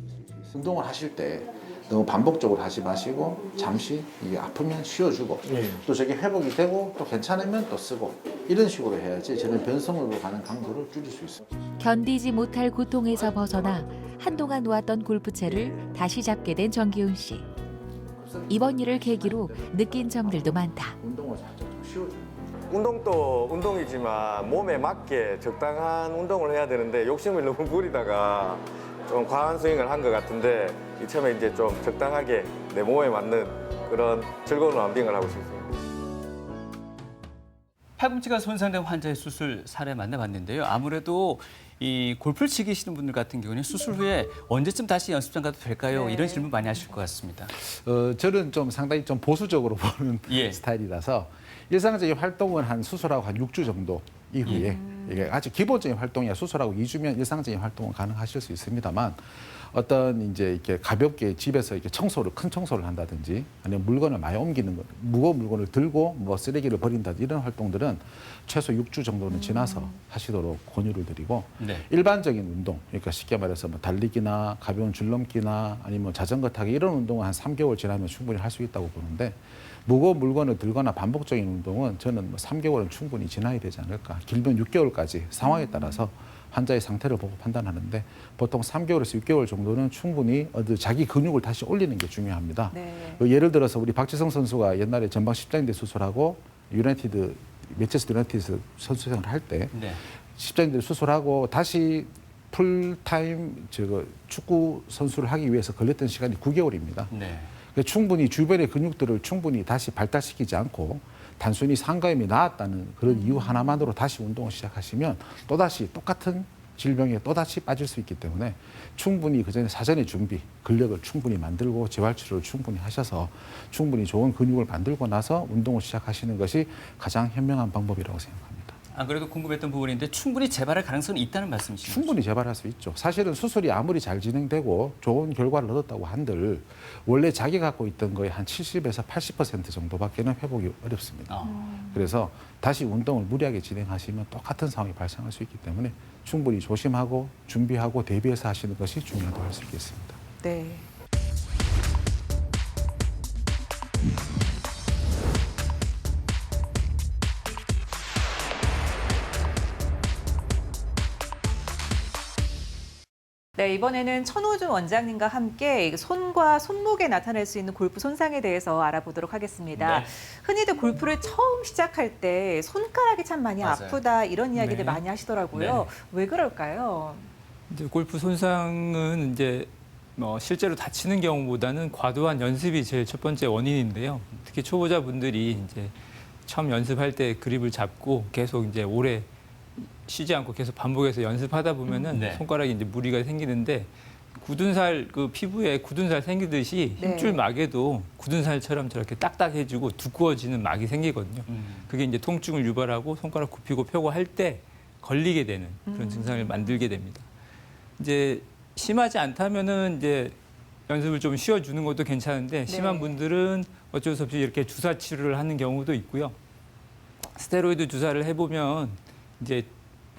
운동을 하실 때 너무 반복적으로 하지 마시고 잠시 이게 아프면 쉬어주고 또 저게 회복이 되고 또 괜찮으면 또 쓰고 이런 식으로 해야지 저는 변성으로 가는 강도를 줄일 수 있습니다. 견디지 못할 고통에서 벗어나 한동안 놓았던 골프채를 다시 잡게 된 정기훈 씨. 이번 일을 계기로 느낀 점들도 많다. 운동을 살짝 좀 쉬어주고 운동도 운동이지만 몸에 맞게 적당한 운동을 해야 되는데 욕심을 너무 부리다가 좀 과한 스윙을 한 것 같은데 이참에 이제 좀 적당하게 내 몸에 맞는 그런 즐거운 런빙을 하고 싶습니다. 팔꿈치가 손상된 환자의 수술 사례 만나봤는데요. 아무래도 이 골프를 즐기시는 분들 같은 경우는 수술 후에 언제쯤 다시 연습장 가도 될까요? 네. 이런 질문 많이 하실 것 같습니다. 저는 좀 상당히 좀 보수적으로 보는 예. 스타일이라서 일상적인 활동은 한 수술하고 한 6주 정도 이후에 이게 아주 기본적인 활동이야 수술하고 2주면 일상적인 활동은 가능하실 수 있습니다만 어떤 이제 이렇게 가볍게 집에서 이렇게 큰 청소를 한다든지 아니면 물건을 많이 옮기는 거, 무거운 물건을 들고 뭐 쓰레기를 버린다든지 이런 활동들은 최소 6주 정도는 지나서 하시도록 권유를 드리고 네. 일반적인 운동, 그러니까 쉽게 말해서 뭐 달리기나 가벼운 줄넘기나 아니면 자전거 타기 이런 운동은 한 3개월 지나면 충분히 할 수 있다고 보는데 무거운 물건을 들거나 반복적인 운동은 저는 뭐 3개월은 충분히 지나야 되지 않을까. 길면 6개월까지 상황에 따라서 환자의 상태를 보고 판단하는데 보통 3개월에서 6개월 정도는 충분히 자기 근육을 다시 올리는 게 중요합니다. 네. 예를 들어서 우리 박지성 선수가 옛날에 전방 십자인대 수술하고 매체스터 유나이티드 선수 생활을 할 때 네. 십자인대 수술하고 다시 풀타임 축구 선수를 하기 위해서 걸렸던 시간이 9개월입니다. 네. 충분히 주변의 근육들을 충분히 다시 발달시키지 않고 단순히 상가염이 나았다는 그런 이유 하나만으로 다시 운동을 시작하시면 또다시 똑같은 질병에 또다시 빠질 수 있기 때문에 충분히 그전에 사전에 준비, 근력을 충분히 만들고 재활치료를 충분히 하셔서 충분히 좋은 근육을 만들고 나서 운동을 시작하시는 것이 가장 현명한 방법이라고 생각합니다. 안 그래도 궁금했던 부분인데 충분히 재발할 가능성이 있다는 말씀이시죠? 충분히 재발할 수 있죠. 사실은 수술이 아무리 잘 진행되고 좋은 결과를 얻었다고 한들 원래 자기 갖고 있던 거의 한 70에서 80% 정도밖에는 회복이 어렵습니다. 그래서 다시 운동을 무리하게 진행하시면 똑같은 상황이 발생할 수 있기 때문에 충분히 조심하고 준비하고 대비해서 하시는 것이 중요하다고 할 수 있겠습니다. 네. 네, 이번에는 천호준 원장님과 함께 손과 손목에 나타날 수 있는 골프 손상에 대해서 알아보도록 하겠습니다. 네. 흔히들 골프를 처음 시작할 때 손가락이 참 많이 맞아요. 아프다 이런 이야기들 네. 많이 하시더라고요. 왜 그럴까요? 이제 골프 손상은 이제 실제로 다치는 경우보다는 과도한 연습이 제일 첫 번째 원인인데요. 특히 초보자분들이 이제 처음 연습할 때 그립을 잡고 계속 이제 오래 쉬지 않고 계속 반복해서 연습하다 보면은 네. 손가락에 이제 무리가 생기는데 굳은 살 그 피부에 굳은 살 생기듯이 네. 힘줄 막에도 굳은 살처럼 저렇게 딱딱해지고 두꺼워지는 막이 생기거든요. 그게 이제 통증을 유발하고 손가락 굽히고 펴고 할 때 걸리게 되는 그런 증상을 만들게 됩니다. 이제 심하지 않다면은 이제 연습을 좀 쉬어주는 것도 괜찮은데 심한 분들은 어쩔 수 없이 이렇게 주사 치료를 하는 경우도 있고요. 스테로이드 주사를 해보면 이제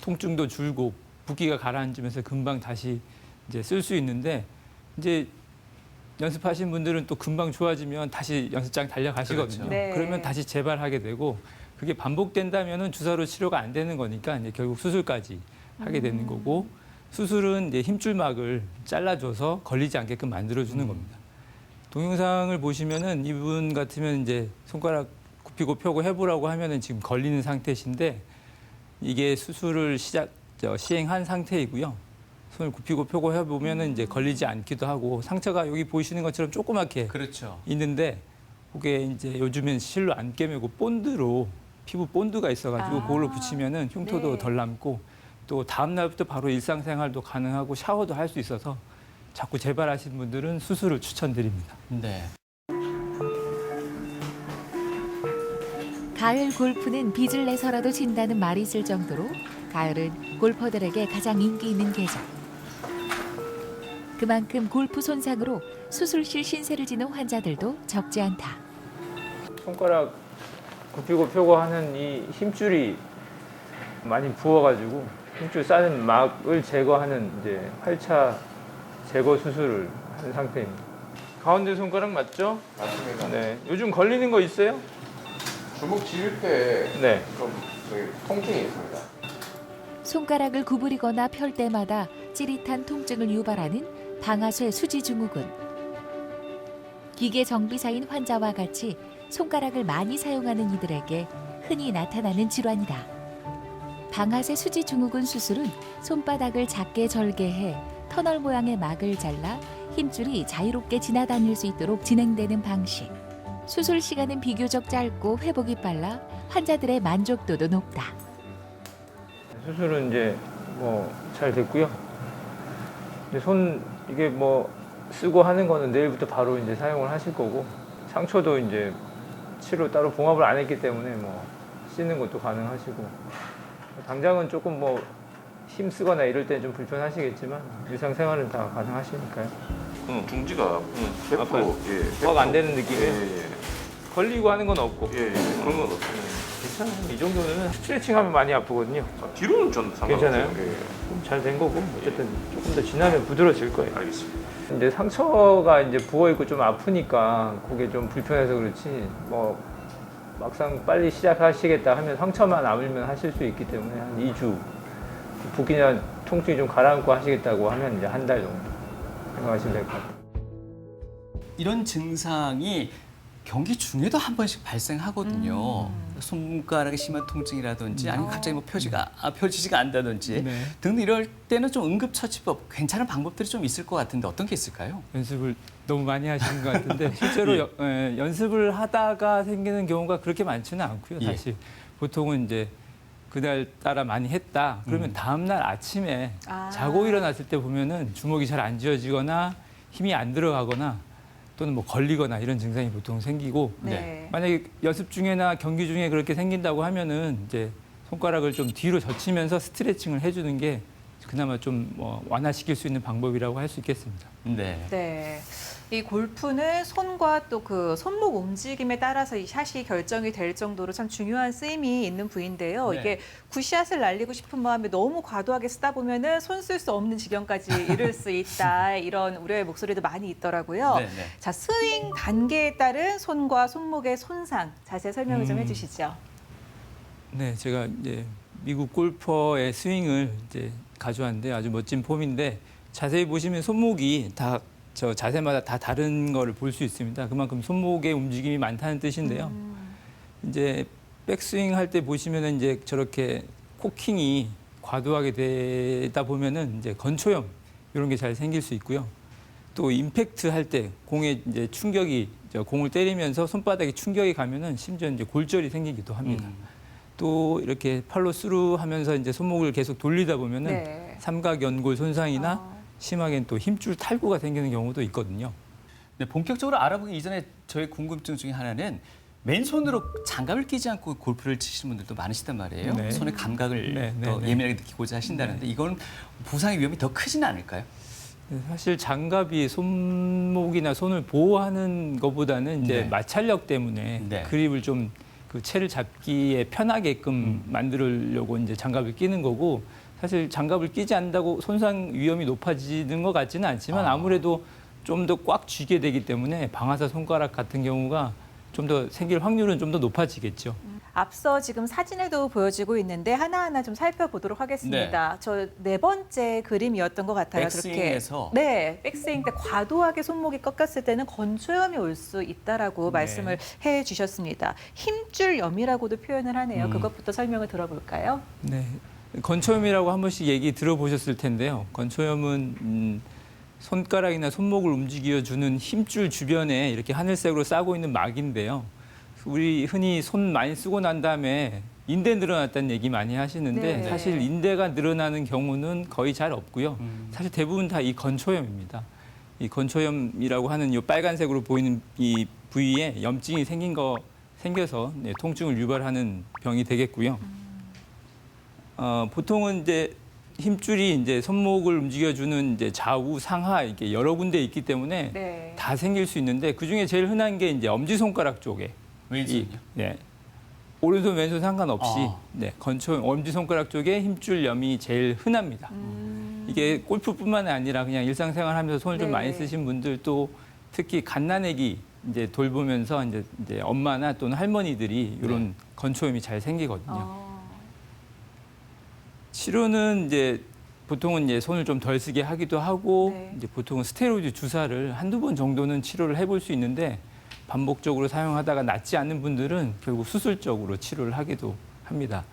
통증도 줄고 붓기가 가라앉으면서 금방 다시 이제 쓸 수 있는데 이제 연습하신 분들은 또 금방 좋아지면 다시 연습장 달려가시거든요. 그렇죠. 네. 그러면 다시 재발하게 되고 그게 반복된다면은 주사로 치료가 안 되는 거니까 이제 결국 수술까지 하게 되는 거고 수술은 이제 힘줄막을 잘라줘서 걸리지 않게끔 만들어주는 겁니다. 동영상을 보시면은 이분 같으면 이제 손가락 굽히고 펴고 해보라고 하면은 지금 걸리는 상태신데 이게 수술을 시행한 상태이고요. 손을 굽히고 펴고 해보면은 이제 걸리지 않기도 하고 상처가 여기 보이시는 것처럼 조그맣게 그렇죠. 있는데 그게 이제 요즘엔 실로 안 꿰매고 본드로 피부 본드가 있어가지고 그걸로 붙이면은 흉터도 네. 덜 남고 또 다음 날부터 바로 일상생활도 가능하고 샤워도 할 수 있어서 자꾸 재발하신 분들은 수술을 추천드립니다. 네. 가을 골프는 빚을 내서라도 진다는 말이 있을 정도로 가을은 골퍼들에게 가장 인기 있는 계절. 그만큼 골프 손상으로 수술실 신세를 지는 환자들도 적지 않다. 손가락 굽히고 펴고 하는 이 힘줄이 많이 부어가지고 힘줄 쌓는 막을 제거하는 이제 활차 제거 수술을 한 상태입니다. 가운데 손가락 맞죠? 맞습니다. 네. 요즘 걸리는 거 있어요? 주먹 쥐을 때 네. 좀 통증이 있습니다. 손가락을 구부리거나 펼 때마다 찌릿한 통증을 유발하는 방아쇠 수지 증후군. 기계 정비사인 환자와 같이 손가락을 많이 사용하는 이들에게 흔히 나타나는 질환이다. 방아쇠 수지 증후군 수술은 손바닥을 작게 절개해 터널 모양의 막을 잘라 힘줄이 자유롭게 지나다닐 수 있도록 진행되는 방식. 수술 시간은 비교적 짧고 회복이 빨라 환자들의 만족도도 높다. 수술은 이제 뭐 잘 됐고요. 근데 손 이게 뭐 쓰고 하는 거는 내일부터 바로 이제 사용을 하실 거고 상처도 이제 치료 따로 봉합을 안 했기 때문에 뭐 씻는 것도 가능하시고 당장은 조금 뭐 힘쓰거나 이럴 때 좀 불편하시겠지만 일상생활은 다 가능하시니까요. 중지가 100% 아파요. 예, 꽉 안 되는 느낌이에요? 예, 걸리고 하는 건 없고. 예, 예, 그런 건 없어요. 괜찮아요. 이 정도는 스트레칭 하면 많이 아프거든요. 뒤로는 전 상관없어요. 괜찮아요? 예, 잘 된 거고 어쨌든 조금 더 지나면 부드러워질 거예요. 알겠습니다. 이제 상처가 이제 부어 있고 좀 아프니까 그게 좀 불편해서 그렇지 뭐 막상 빨리 시작하시겠다 하면 상처만 아물면 하실 수 있기 때문에 한 2주 붓기나 통증이 좀 가라앉고 하시겠다고 하면 이제 한 달 정도 생각하시면 될 것 같아요. 이런 증상이 경기 중에도 한 번씩 발생하거든요. 손가락에 심한 통증이라든지 아니면 갑자기 뭐 펴지지가 않다든지 네. 등등 이럴 때는 좀 응급처치법 괜찮은 방법들이 좀 있을 것 같은데 어떤 게 있을까요? 연습을 너무 많이 하시는 것 같은데 실제로 연습을 하다가 생기는 경우가 그렇게 많지는 않고요. 예. 사실 보통은 이제 그날 따라 많이 했다. 그러면 다음 날 아침에 자고 일어났을 때 보면은 주먹이 잘 안 쥐어지거나 힘이 안 들어가거나 또는 뭐 걸리거나 이런 증상이 보통 생기고 네. 만약에 연습 중에나 경기 중에 그렇게 생긴다고 하면은 이제 손가락을 좀 뒤로 젖히면서 스트레칭을 해주는 게 그나마 좀 완화시킬 수 있는 방법이라고 할 수 있겠습니다. 네. 네. 이 골프는 손과 또 그 손목 움직임에 따라서 이 샷이 결정이 될 정도로 참 중요한 쓰임이 있는 부위인데요. 네. 이게 굿샷을 날리고 싶은 마음에 너무 과도하게 쓰다 보면은 손 쓸 수 없는 지경까지 이를 수 있다. 이런 우려의 목소리도 많이 있더라고요. 네, 네. 자, 스윙 단계에 따른 손과 손목의 손상 자세히 설명을 좀 해주시죠. 네, 제가 이제 미국 골퍼의 스윙을 이제 가져왔는데 아주 멋진 폼인데 자세히 보시면 손목이 다 저 자세마다 다 다른 거를 볼 수 있습니다. 그만큼 손목의 움직임이 많다는 뜻인데요. 이제 백스윙 할 때 보시면은 이제 저렇게 코킹이 과도하게 되다 보면은 이제 건초염 이런 게 잘 생길 수 있고요. 또 임팩트 할 때 공에 이제 충격이 공을 때리면서 손바닥에 충격이 가면은 심지어 이제 골절이 생기기도 합니다. 또 이렇게 팔로 스루 하면서 이제 손목을 계속 돌리다 보면은 네. 삼각 연골 손상이나 심하게는 또 힘줄 탈구가 생기는 경우도 있거든요. 네, 본격적으로 알아보기 이전에 저의 궁금증 중에 하나는 맨손으로 장갑을 끼지 않고 골프를 치시는 분들도 많으시단 말이에요. 네. 손의 감각을 네, 네, 더 네. 예민하게 느끼고자 하신다는데 이건 부상의 위험이 더 크지는 않을까요? 네, 사실 장갑이 손목이나 손을 보호하는 것보다는 이제 네. 마찰력 때문에 네. 그립을 좀 그 채를 잡기에 편하게끔 만들려고 이제 장갑을 끼는 거고 사실 장갑을 끼지 않는다고 손상 위험이 높아지는 것 같지는 않지만 아무래도 좀 더 꽉 쥐게 되기 때문에 방아쇠 손가락 같은 경우가 좀 더 생길 확률은 좀 더 높아지겠죠. 앞서 지금 사진에도 보여지고 있는데 하나하나 좀 살펴보도록 하겠습니다. 저 네 번째 그림이었던 것 같아요. 백스윙에서? 그렇게. 네, 백스윙 때 과도하게 손목이 꺾였을 때는 건초염이 올 수 있다라고 말씀을 해주셨습니다. 힘줄염이라고도 표현을 하네요. 그것부터 설명을 들어볼까요? 네, 건초염이라고 한 번씩 얘기 들어보셨을 텐데요. 건초염은 손가락이나 손목을 움직여주는 힘줄 주변에 이렇게 하늘색으로 싸고 있는 막인데요. 우리 흔히 손 많이 쓰고 난 다음에 인대 늘어났다는 얘기 많이 하시는데 네. 사실 인대가 늘어나는 경우는 거의 잘 없고요. 사실 대부분 다 이 건초염입니다. 이 건초염이라고 하는 이 빨간색으로 보이는 이 부위에 염증이 생겨서 네, 통증을 유발하는 병이 되겠고요. 보통은 이제 힘줄이 이제 손목을 움직여주는 이제 좌우 상하 이렇게 여러 군데 있기 때문에 네. 다 생길 수 있는데 그 중에 제일 흔한 게 이제 엄지 손가락 쪽에 왼손이요? 네. 오른손 왼손 상관없이 아. 네, 엄지 손가락 쪽에 힘줄염이 제일 흔합니다. 이게 골프뿐만 아니라 그냥 일상생활하면서 손을 좀 네. 많이 쓰신 분들도 특히 갓난아기 이제 돌보면서 이제 엄마나 또는 할머니들이 이런 건초염이 잘 생기거든요. 치료는 이제 보통은 이제 손을 좀 덜 쓰게 하기도 하고 네. 이제 보통은 스테로이드 주사를 한두 번 정도는 치료를 해볼 수 있는데 반복적으로 사용하다가 낫지 않는 분들은 결국 수술적으로 치료를 하기도 합니다.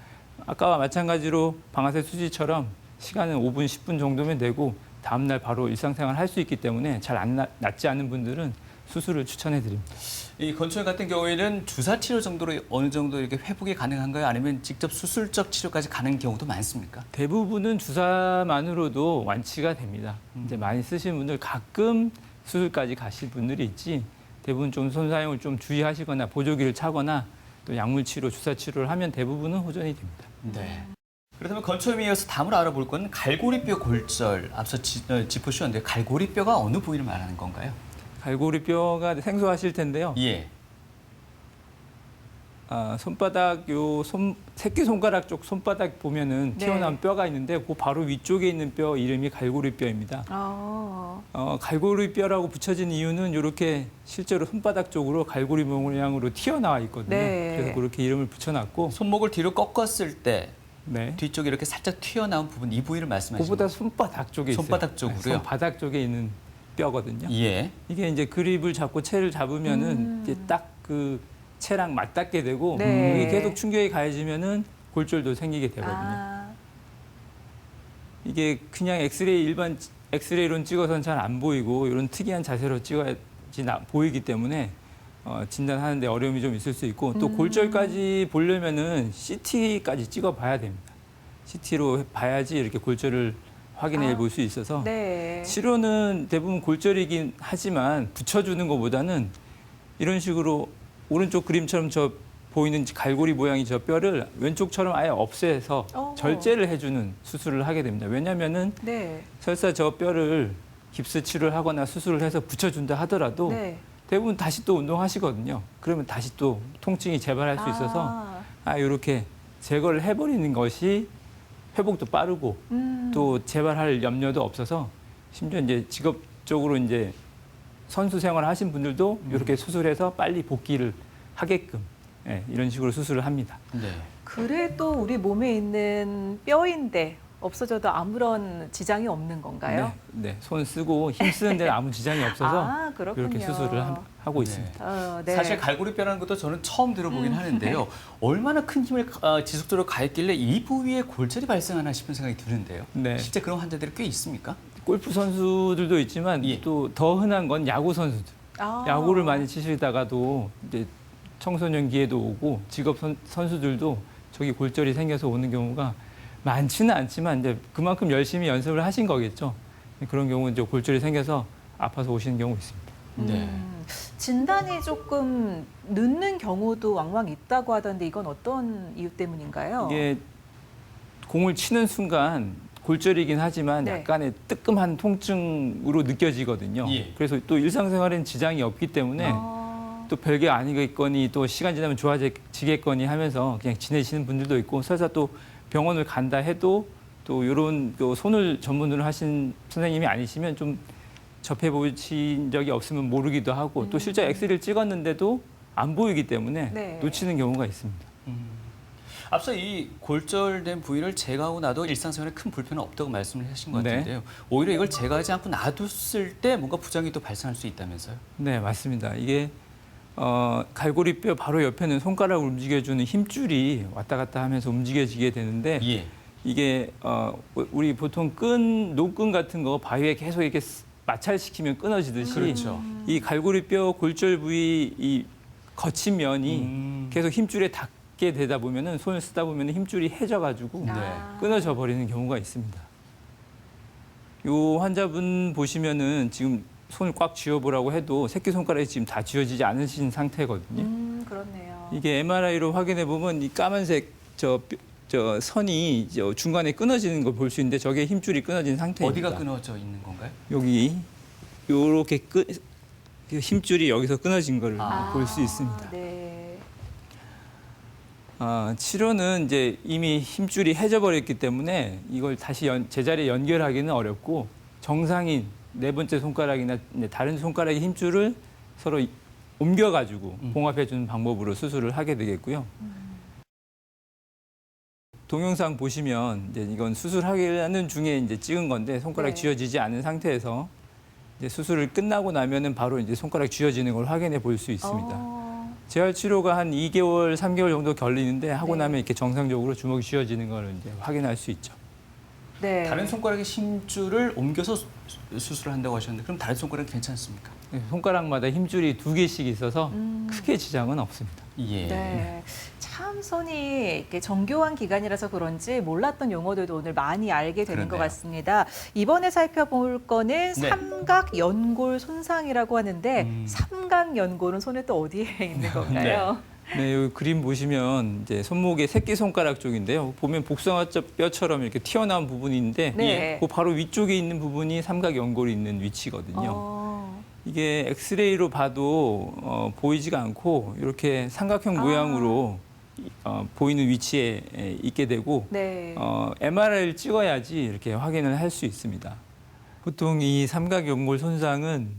아까와 마찬가지로 방아쇠 수지처럼 시간은 5분, 10분 정도면 되고 다음날 바로 일상생활 할 수 있기 때문에 잘 낫지 않는 분들은 수술을 추천해 드립니다. 이 건초염 같은 경우에는 주사 치료 정도로 어느 정도 이렇게 회복이 가능한가요? 아니면 직접 수술적 치료까지 가는 경우도 많습니까? 대부분은 주사만으로도 완치가 됩니다. 이제 많이 쓰시는 분들 가끔 수술까지 가실 분들이 있지 대부분 좀 손 사용을 좀 주의하시거나 보조기를 차거나 또 약물 치료, 주사 치료를 하면 대부분은 호전이 됩니다. 네. 그렇다면 건초염에 이어서 다음으로 알아볼 건 갈고리뼈 골절. 앞서 짚어주셨는데 갈고리뼈가 어느 부위를 말하는 건가요? 갈고리뼈가 생소하실 텐데요. 예. 손바닥 새끼 손가락 쪽 손바닥 보면은 네. 튀어나온 뼈가 있는데 그 바로 위쪽에 있는 뼈 이름이 갈고리뼈입니다. 갈고리뼈라고 붙여진 이유는 이렇게 실제로 손바닥 쪽으로 갈고리 모양으로 튀어나와 있거든요. 네. 그래서 그렇게 이름을 붙여놨고 손목을 뒤로 꺾었을 때 네. 뒤쪽에 이렇게 살짝 튀어나온 부분 이 부위를 말씀하시는 그보다 거예요? 손바닥 쪽에 있어요. 손바닥 쪽으로요? 네, 손바닥 쪽에 있는 뼈거든요. 예. 이게 이제 그립을 잡고 채를 잡으면은 이제 딱 그 채랑 맞닿게 되고 네. 이게 계속 충격이 가해지면은 골절도 생기게 되거든요. 이게 그냥 일반 엑스레이로는 찍어서는 잘 안 보이고 이런 특이한 자세로 찍어야지 보이기 때문에 진단하는데 어려움이 좀 있을 수 있고 또 골절까지 보려면은 CT까지 찍어봐야 됩니다. CT로 봐야지 이렇게 골절을 확인해 볼 수 있어서 네. 치료는 대부분 골절이긴 하지만 붙여주는 것보다는 이런 식으로 오른쪽 그림처럼 저 보이는 갈고리 모양의 저 뼈를 왼쪽처럼 아예 없애서 절제를 해주는 수술을 하게 됩니다. 왜냐하면은 네. 설사 저 뼈를 깁스 치료를 하거나 수술을 해서 붙여준다 하더라도 네. 대부분 다시 또 운동하시거든요. 그러면 다시 또 통증이 재발할 수 있어서 이렇게 제거를 해버리는 것이 회복도 빠르고 또 재발할 염려도 없어서 심지어 이제 직업적으로 이제 선수 생활을 하신 분들도 이렇게 수술해서 빨리 복귀를 하게끔 이런 식으로 수술을 합니다. 네. 그래도 우리 몸에 있는 뼈인데 없어져도 아무런 지장이 없는 건가요? 네, 손 쓰고 힘 쓰는 데는 아무 지장이 없어서 그렇군요. 이렇게 수술을 하고 네. 있습니다. 네. 사실 갈고리뼈라는 것도 저는 처음 들어보긴 하는데요. 얼마나 큰 힘을 지속적으로 가했길래 이 부위에 골절이 발생하나 싶은 생각이 드는데요. 네. 실제 그런 환자들이 꽤 있습니까? 골프 선수들도 있지만 예. 또 더 흔한 건 야구 선수들. 야구를 많이 치시다가도 이제 청소년기에도 오고 직업 선수들도 저기 골절이 생겨서 오는 경우가 많지는 않지만 이제 그만큼 열심히 연습을 하신 거겠죠. 그런 경우는 이제 골절이 생겨서 아파서 오시는 경우 있습니다. 네. 진단이 조금 늦는 경우도 왕왕 있다고 하던데 이건 어떤 이유 때문인가요? 이게 공을 치는 순간 골절이긴 하지만 네. 약간의 뜨끔한 통증으로 느껴지거든요. 예. 그래서 또 일상생활에는 지장이 없기 때문에 또 별게 아니겠거니 또 시간 지나면 좋아지겠거니 하면서 그냥 지내시는 분들도 있고 설사 또 병원을 간다 해도 또 이런 손을 전문으로 하신 선생님이 아니시면 좀 접해 보신 적이 없으면 모르기도 하고 또 실제 엑스레이를 찍었는데도 안 보이기 때문에 네. 놓치는 경우가 있습니다. 앞서 이 골절된 부위를 제거하고 나도 일상생활에 큰 불편은 없다고 말씀을 하신 것 네. 같은데요. 오히려 이걸 제거하지 않고 놔뒀을 때 뭔가 부작용이 또 발생할 수 있다면서요? 네, 맞습니다. 이게 갈고리뼈 바로 옆에는 손가락을 움직여주는 힘줄이 왔다 갔다 하면서 움직여지게 되는데 예. 이게 우리 보통 노끈 같은 거 바위에 계속 이렇게 마찰시키면 끊어지듯이 그렇죠. 이 갈고리뼈 골절 부위 이 거친 면이 계속 힘줄에 닿게 되다 보면은 손을 쓰다 보면 힘줄이 해져가지고 끊어져 버리는 경우가 있습니다. 이 환자분 보시면은 지금 손을 꽉 쥐어보라고 해도 새끼손가락이 지금 다 쥐어지지 않으신 상태거든요. 그렇네요. 이게 MRI로 확인해 보면 이 까만색 저 선이 중간에 끊어지는 걸 볼 수 있는데 저게 힘줄이 끊어진 상태입니다. 어디가 끊어져 있는 건가요? 여기 요렇게 힘줄이 여기서 끊어진 걸 볼 수 있습니다. 네. 치료는 이제 이미 힘줄이 해져버렸기 때문에 이걸 다시 제자리에 연결하기는 어렵고 정상인 네 번째 손가락이나 다른 손가락의 힘줄을 서로 옮겨가지고 봉합해주는 방법으로 수술을 하게 되겠고요. 동영상 보시면 이제 이건 수술하는 중에 이제 찍은 건데 손가락 네. 쥐어지지 않은 상태에서 이제 수술을 끝나고 나면은 바로 이제 손가락 쥐어지는 걸 확인해 볼 수 있습니다. 재활 치료가 한 2개월, 3개월 정도 걸리는데 하고 나면 이렇게 정상적으로 주먹이 쥐어지는 걸 이제 확인할 수 있죠. 네. 다른 손가락의 힘줄을 옮겨서 수술을 한다고 하셨는데 그럼 다른 손가락은 괜찮습니까? 네, 손가락마다 힘줄이 2개씩 있어서 크게 지장은 없습니다. 예. 네. 참 손이 이렇게 정교한 기관이라서 그런지 몰랐던 용어들도 오늘 많이 알게 되는 것 그러네요. 같습니다. 이번에 살펴볼 거는 네. 삼각연골 손상이라고 하는데 삼각연골은 손에 또 어디에 있는 건가요? 네, 이 그림 보시면 이제 손목의 새끼 손가락 쪽인데요. 보면 복숭아뼈처럼 이렇게 튀어나온 부분이 있는데 네. 그 바로 위쪽에 있는 부분이 삼각 연골이 있는 위치거든요. 이게 엑스레이로 봐도 보이지가 않고 이렇게 삼각형 모양으로 보이는 위치에 있게 되고 네. MRI를 찍어야지 이렇게 확인을 할 수 있습니다. 보통 이 삼각 연골 손상은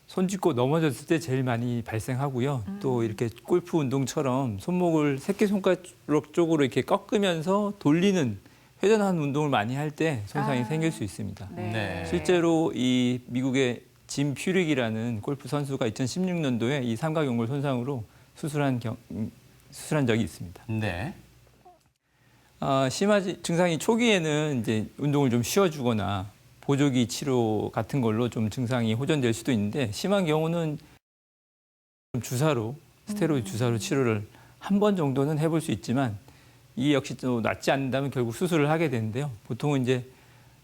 손 짚고 넘어졌을 때 제일 많이 발생하고요. 또 이렇게 골프 운동처럼 손목을 새끼손가락 쪽으로 이렇게 꺾으면서 돌리는 회전하는 운동을 많이 할 때 손상이 생길 수 있습니다. 네. 실제로 이 미국의 짐 퓨릭이라는 골프 선수가 2016년도에 이 삼각 연골 손상으로 수술한 적이 있습니다. 네. 심한 증상이 초기에는 이제 운동을 좀 쉬어주거나 보조기 치료 같은 걸로 좀 증상이 호전될 수도 있는데 심한 경우는 주사로 스테로이드 주사로 치료를 한 번 정도는 해볼 수 있지만 이 역시 또 낫지 않는다면 결국 수술을 하게 되는데요. 보통은 이제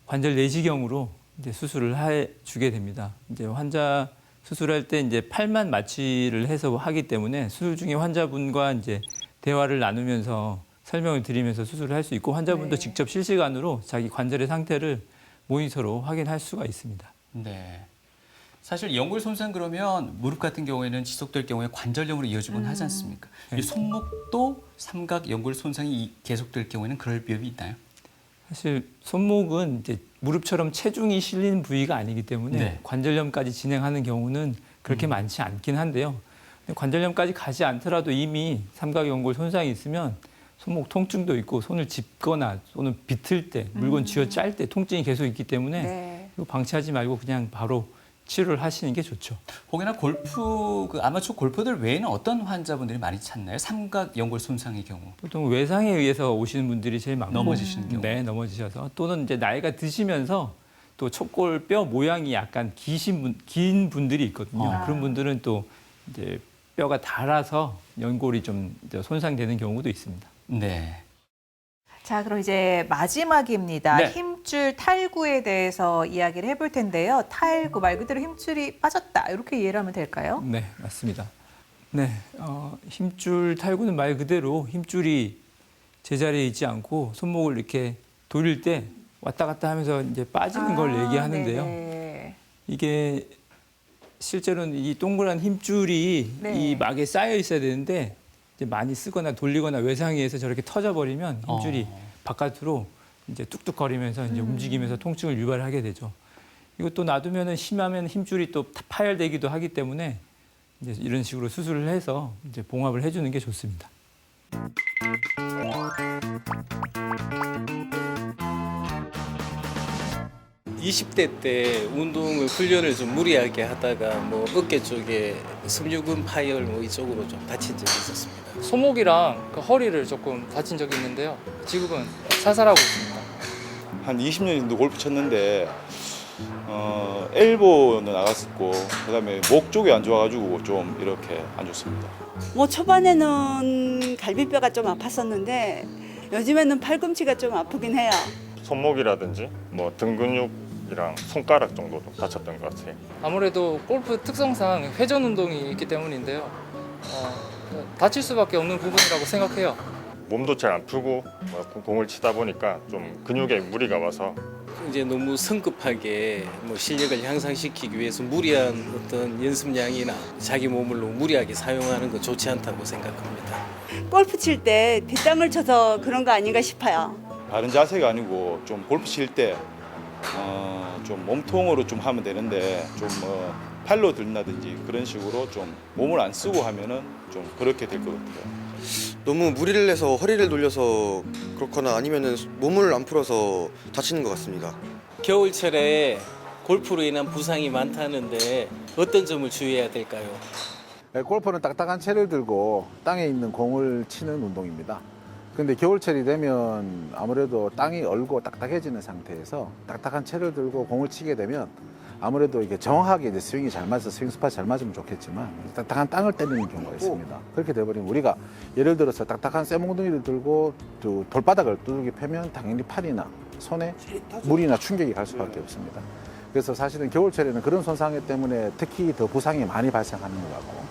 관절 내시경으로 이제 수술을 해주게 됩니다. 이제 환자 수술할 때 이제 팔만 마취를 해서 하기 때문에 수술 중에 환자분과 이제 대화를 나누면서 설명을 드리면서 수술을 할 수 있고 환자분도 네. 직접 실시간으로 자기 관절의 상태를 모니터로 확인할 수가 있습니다. 네. 사실 연골 손상 그러면 무릎 같은 경우에는 지속될 경우에 관절염으로 이어지곤 하지 않습니까? 이 손목도 삼각 연골 손상이 계속될 경우에는 그럴 위험이 있나요? 사실 손목은 이제 무릎처럼 체중이 실린 부위가 아니기 때문에 네. 관절염까지 진행하는 경우는 그렇게 많지 않긴 한데요. 근데 관절염까지 가지 않더라도 이미 삼각 연골 손상이 있으면 손목 통증도 있고 손을 짚거나 손을 비틀 때 물건 쥐어 짤 때 통증이 계속 있기 때문에 네. 이거 방치하지 말고 그냥 바로 치료를 하시는 게 좋죠. 혹여나 아마추어 골퍼들 외에는 어떤 환자분들이 많이 찾나요? 삼각 연골 손상의 경우. 보통 외상에 의해서 오시는 분들이 제일 많고 넘어지시는 경우. 네, 넘어지셔서 또는 이제 나이가 드시면서 또 촉골 뼈 모양이 약간 긴 분들이 있거든요. 그런 분들은 또 이제 뼈가 닳아서 연골이 좀 이제 손상되는 경우도 있습니다. 네. 자, 그럼 이제 마지막입니다. 네. 힘줄 탈구에 대해서 이야기를 해볼 텐데요. 탈구 말 그대로 힘줄이 빠졌다 이렇게 이해를 하면 될까요? 네, 맞습니다. 네, 힘줄 탈구는 말 그대로 힘줄이 제자리에 있지 않고 손목을 이렇게 돌릴 때 왔다 갔다 하면서 이제 빠지는 걸 얘기하는데요. 네네. 이게 실제로는 이 동그란 힘줄이 네. 이 막에 쌓여 있어야 되는데 이제 많이 쓰거나 돌리거나 외상에 의해서 저렇게 터져버리면 힘줄이 바깥으로 이제 뚝뚝거리면서 이제 움직이면서 통증을 유발하게 되죠. 이것도 놔두면은 심하면 힘줄이 또 파열되기도 하기 때문에 이제 이런 식으로 수술을 해서 이제 봉합을 해주는 게 좋습니다. 20대 때 운동을 훈련을 좀 무리하게 하다가 뭐 어깨 쪽에 섬유근 파열 뭐 이쪽으로 좀 다친 적이 있었습니다. 손목이랑 그 허리를 조금 다친 적이 있는데요. 지금은 살살하고 있습니다. 한 20년 정도 골프 쳤는데 엘보는 나갔었고 그다음에 목 쪽이 안 좋아가지고 좀 이렇게 안 좋습니다. 뭐 초반에는 갈비뼈가 좀 아팠었는데 요즘에는 팔꿈치가 좀 아프긴 해요. 손목이라든지 뭐 등 근육이랑 손가락 정도 좀 다쳤던 것 같아요. 아무래도 골프 특성상 회전 운동이 있기 때문인데요. 다칠 수밖에 없는 부분이라고 생각해요. 몸도 잘 안 풀고 공을 치다 보니까 좀 근육에 무리가 와서 이제 너무 성급하게 뭐 실력을 향상시키기 위해서 무리한 어떤 연습량이나 자기 몸을 너무 무리하게 사용하는 건 좋지 않다고 생각합니다. 골프 칠 때 뒷땅을 쳐서 그런 거 아닌가 싶어요. 바른 자세가 아니고 좀 골프 칠 때 좀 몸통으로 좀 하면 되는데 좀 팔로 들다든지 그런 식으로 좀 몸을 안 쓰고 하면은 좀 그렇게 될 것 같아요. 너무 무리를 해서 허리를 돌려서 그렇거나 아니면은 몸을 안 풀어서 다치는 것 같습니다. 겨울철에 골프로 인한 부상이 많다는데 어떤 점을 주의해야 될까요? 골프는 딱딱한 채를 들고 땅에 있는 공을 치는 운동입니다. 근데 겨울철이 되면 아무래도 땅이 얼고 딱딱해지는 상태에서 딱딱한 채를 들고 공을 치게 되면 아무래도 이게 정확하게 이제 스윙이 잘 맞아서 스윙 스팟이 잘 맞으면 좋겠지만 딱딱한 땅을 때리는 경우가 있습니다. 그렇게 돼버리면 우리가 예를 들어서 딱딱한 쇠몽둥이를 들고 돌바닥을 두들겨 패면 당연히 팔이나 손에 물이나 충격이 갈 수밖에 없습니다. 그래서 사실은 겨울철에는 그런 손상 때문에 특히 더 부상이 많이 발생하는 것 같고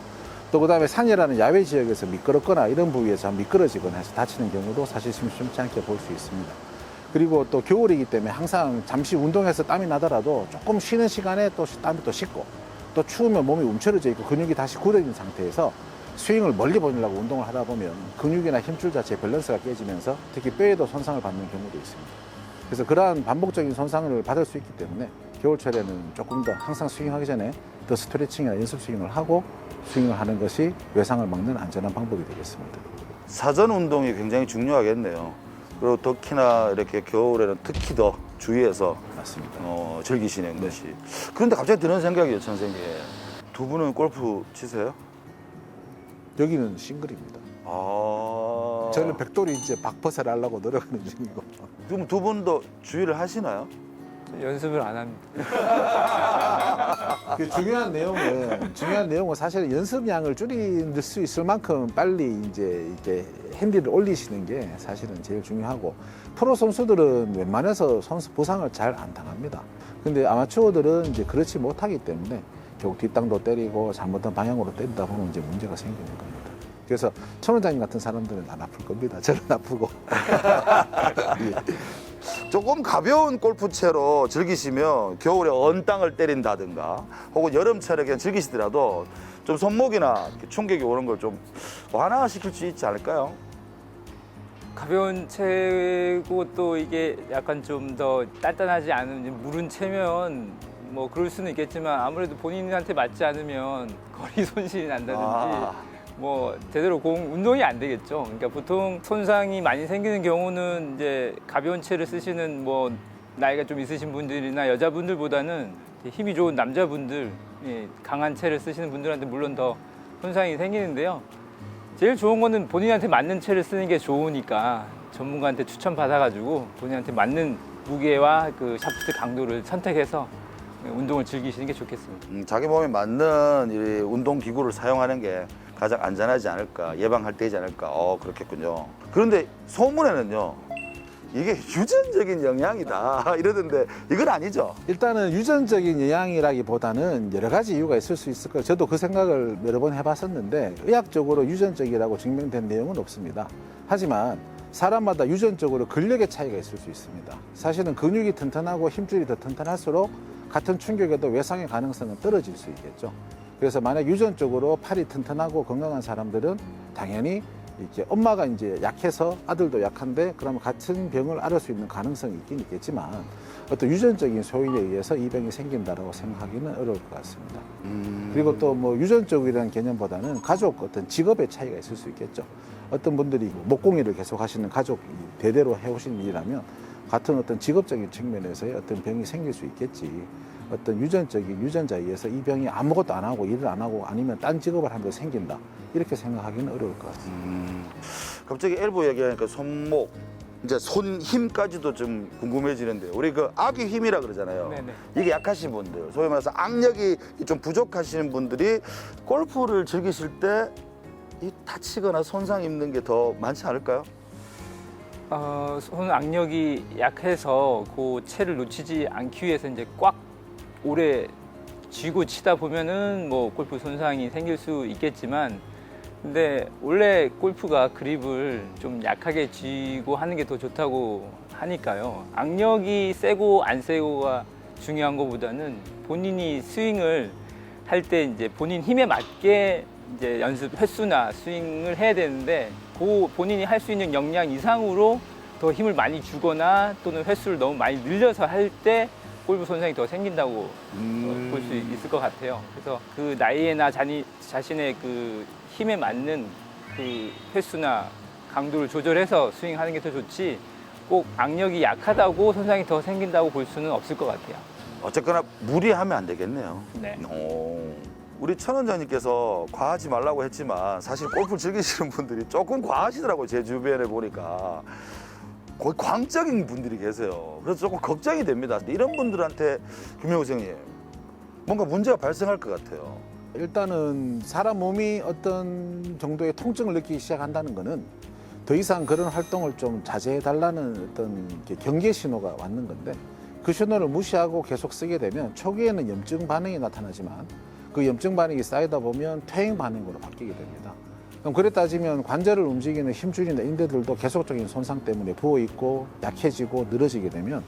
또 그다음에 산이라는 야외 지역에서 미끄럽거나 이런 부위에서 미끄러지거나 해서 다치는 경우도 사실 심심치 않게 볼 수 있습니다. 그리고 또 겨울이기 때문에 항상 잠시 운동해서 땀이 나더라도 조금 쉬는 시간에 또 땀이 또 식고 또 추우면 몸이 움츠러져 있고 근육이 다시 굳어진 상태에서 스윙을 멀리 보내려고 운동을 하다 보면 근육이나 힘줄 자체의 밸런스가 깨지면서 특히 뼈에도 손상을 받는 경우도 있습니다. 그래서 그러한 반복적인 손상을 받을 수 있기 때문에 겨울철에는 조금 더 항상 스윙하기 전에 더 스트레칭이나 연습 스윙을 하고 스윙을 하는 것이 외상을 막는 안전한 방법이 되겠습니다. 사전 운동이 굉장히 중요하겠네요. 그리고 특히나 이렇게 겨울에는 특히 더 주의해서 맞습니다. 즐기시는 것이. 그런데 갑자기 드는 생각이에요, 선생님. 두 분은 골프 치세요? 여기는 싱글입니다. 저는 백돌이 이제 박퍼세를 하려고 노력하는 중이고. 그럼 두 분도 주의를 하시나요? 연습을 안 합니다. 그 중요한 내용은 사실 연습량을 줄일 수 있을 만큼 빨리 이제 이렇게 핸디를 올리시는 게 사실은 제일 중요하고 프로 선수들은 웬만해서 선수 부상을 잘 안 당합니다. 근데 아마추어들은 이제 그렇지 못하기 때문에 결국 뒷땅도 때리고 잘못한 방향으로 때리다 보면 이제 문제가 생기는 겁니다. 그래서 천 원장님 같은 사람들은 안 아플 겁니다. 저는 아프고. 조금 가벼운 골프채로 즐기시면 겨울에 언 땅을 때린다든가 혹은 여름철에 그냥 즐기시더라도 좀 손목이나 충격이 오는 걸 좀 완화시킬 수 있지 않을까요? 가벼운 채고 또 이게 약간 좀 더 단단하지 않은 무른 채면 뭐 그럴 수는 있겠지만 아무래도 본인한테 맞지 않으면 거리 손실이 난다든지 뭐 제대로 운동이 안 되겠죠. 그러니까 보통 손상이 많이 생기는 경우는 이제 가벼운 채를 쓰시는 뭐 나이가 좀 있으신 분들이나 여자분들보다는 힘이 좋은 남자분들, 강한 채를 쓰시는 분들한테 물론 더 손상이 생기는데요. 제일 좋은 거는 본인한테 맞는 채를 쓰는 게 좋으니까 전문가한테 추천 받아가지고 본인한테 맞는 무게와 그 샤프트 강도를 선택해서 운동을 즐기시는 게 좋겠습니다. 자기 몸에 맞는 이 운동 기구를 사용하는 게 가장 안전하지 않을까, 예방할 때이지 않을까. 그렇겠군요. 그런데 소문에는요, 이게 유전적인 영향이다 이러던데 이건 아니죠? 일단은 유전적인 영향이라기보다는 여러 가지 이유가 있을 수 있을 거예요. 저도 그 생각을 여러 번 해봤었는데 의학적으로 유전적이라고 증명된 내용은 없습니다. 하지만 사람마다 유전적으로 근력의 차이가 있을 수 있습니다. 사실은 근육이 튼튼하고 힘줄이 더 튼튼할수록 같은 충격에도 외상의 가능성은 떨어질 수 있겠죠. 그래서 만약 유전적으로 팔이 튼튼하고 건강한 사람들은 당연히 이렇게 엄마가 이제 약해서 아들도 약한데 그러면 같은 병을 앓을 수 있는 가능성이 있긴 있겠지만 어떤 유전적인 소인에 의해서 이 병이 생긴다라고 생각하기는 어려울 것 같습니다. 그리고 또 뭐 유전적이라는 개념보다는 가족 어떤 직업의 차이가 있을 수 있겠죠. 어떤 분들이 목공일을 계속 하시는 가족 대대로 해오신 일이라면 같은 어떤 직업적인 측면에서의 어떤 병이 생길 수 있겠지. 어떤 유전적인 유전자에 의해서 이 병이 아무것도 안 하고 일을 안 하고 아니면 딴 직업을 하면서 생긴다. 이렇게 생각하기는 어려울 것 같습니다. 갑자기 엘보 얘기하니까 손목, 이제 손 힘까지도 좀 궁금해지는데 우리 그 악의 힘이라 그러잖아요. 네네. 이게 약하신 분들, 소위 말해서 악력이 좀 부족하시는 분들이 골프를 즐기실 때 이 다치거나 손상 입는 게 더 많지 않을까요? 손 악력이 약해서 그 채를 놓치지 않기 위해서 이제 꽉 오래 쥐고 치다 보면은 뭐 골프 손상이 생길 수 있겠지만 근데 원래 골프가 그립을 좀 약하게 쥐고 하는 게 더 좋다고 하니까요. 악력이 세고 안 세고가 중요한 것보다는 본인이 스윙을 할 때 이제 본인 힘에 맞게 이제 연습 횟수나 스윙을 해야 되는데 그 본인이 할 수 있는 역량 이상으로 더 힘을 많이 주거나 또는 횟수를 너무 많이 늘려서 할 때 골프 손상이 더 생긴다고 볼 수 있을 것 같아요. 그래서 그 나이에나 자신의 그 힘에 맞는 그 횟수나 강도를 조절해서 스윙하는 게 더 좋지 꼭 악력이 약하다고 손상이 더 생긴다고 볼 수는 없을 것 같아요. 어쨌거나 무리하면 안 되겠네요. 네. 우리 천 원장님께서 과하지 말라고 했지만 사실 골프 즐기시는 분들이 조금 과하시더라고요. 제 주변에 보니까. 거의 광적인 분들이 계세요. 그래서 조금 걱정이 됩니다. 이런 분들한테 김명우 선생님 뭔가 문제가 발생할 것 같아요. 일단은 사람 몸이 어떤 정도의 통증을 느끼기 시작한다는 거는 더 이상 그런 활동을 좀 자제해달라는 어떤 경계 신호가 왔는 건데 그 신호를 무시하고 계속 쓰게 되면 초기에는 염증 반응이 나타나지만 그 염증 반응이 쌓이다 보면 퇴행 반응으로 바뀌게 됩니다. 그럼 그래 따지면 관절을 움직이는 힘줄이나 인대들도 계속적인 손상 때문에 부어있고 약해지고 늘어지게 되면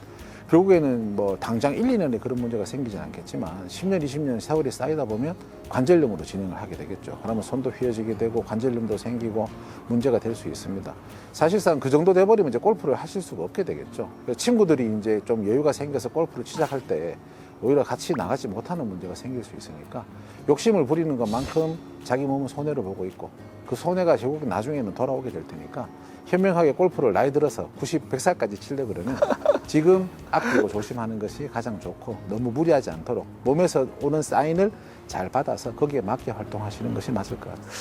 결국에는 뭐 당장 1, 2년에 그런 문제가 생기지는 않겠지만 10년, 20년 세월이 쌓이다 보면 관절염으로 진행을 하게 되겠죠. 그러면 손도 휘어지게 되고 관절염도 생기고 문제가 될 수 있습니다. 사실상 그 정도 돼버리면 이제 골프를 하실 수가 없게 되겠죠. 그래서 친구들이 이제 좀 여유가 생겨서 골프를 시작할 때 오히려 같이 나가지 못하는 문제가 생길 수 있으니까 욕심을 부리는 것만큼 자기 몸은 손해를 보고 있고 그 손해가 결국 나중에는 돌아오게 될 테니까 현명하게 골프를 나이 들어서 90, 100살까지 치려고 그러면 지금 아끼고 조심하는 것이 가장 좋고 너무 무리하지 않도록 몸에서 오는 사인을 잘 받아서 거기에 맞게 활동하시는 것이 맞을 것 같아요.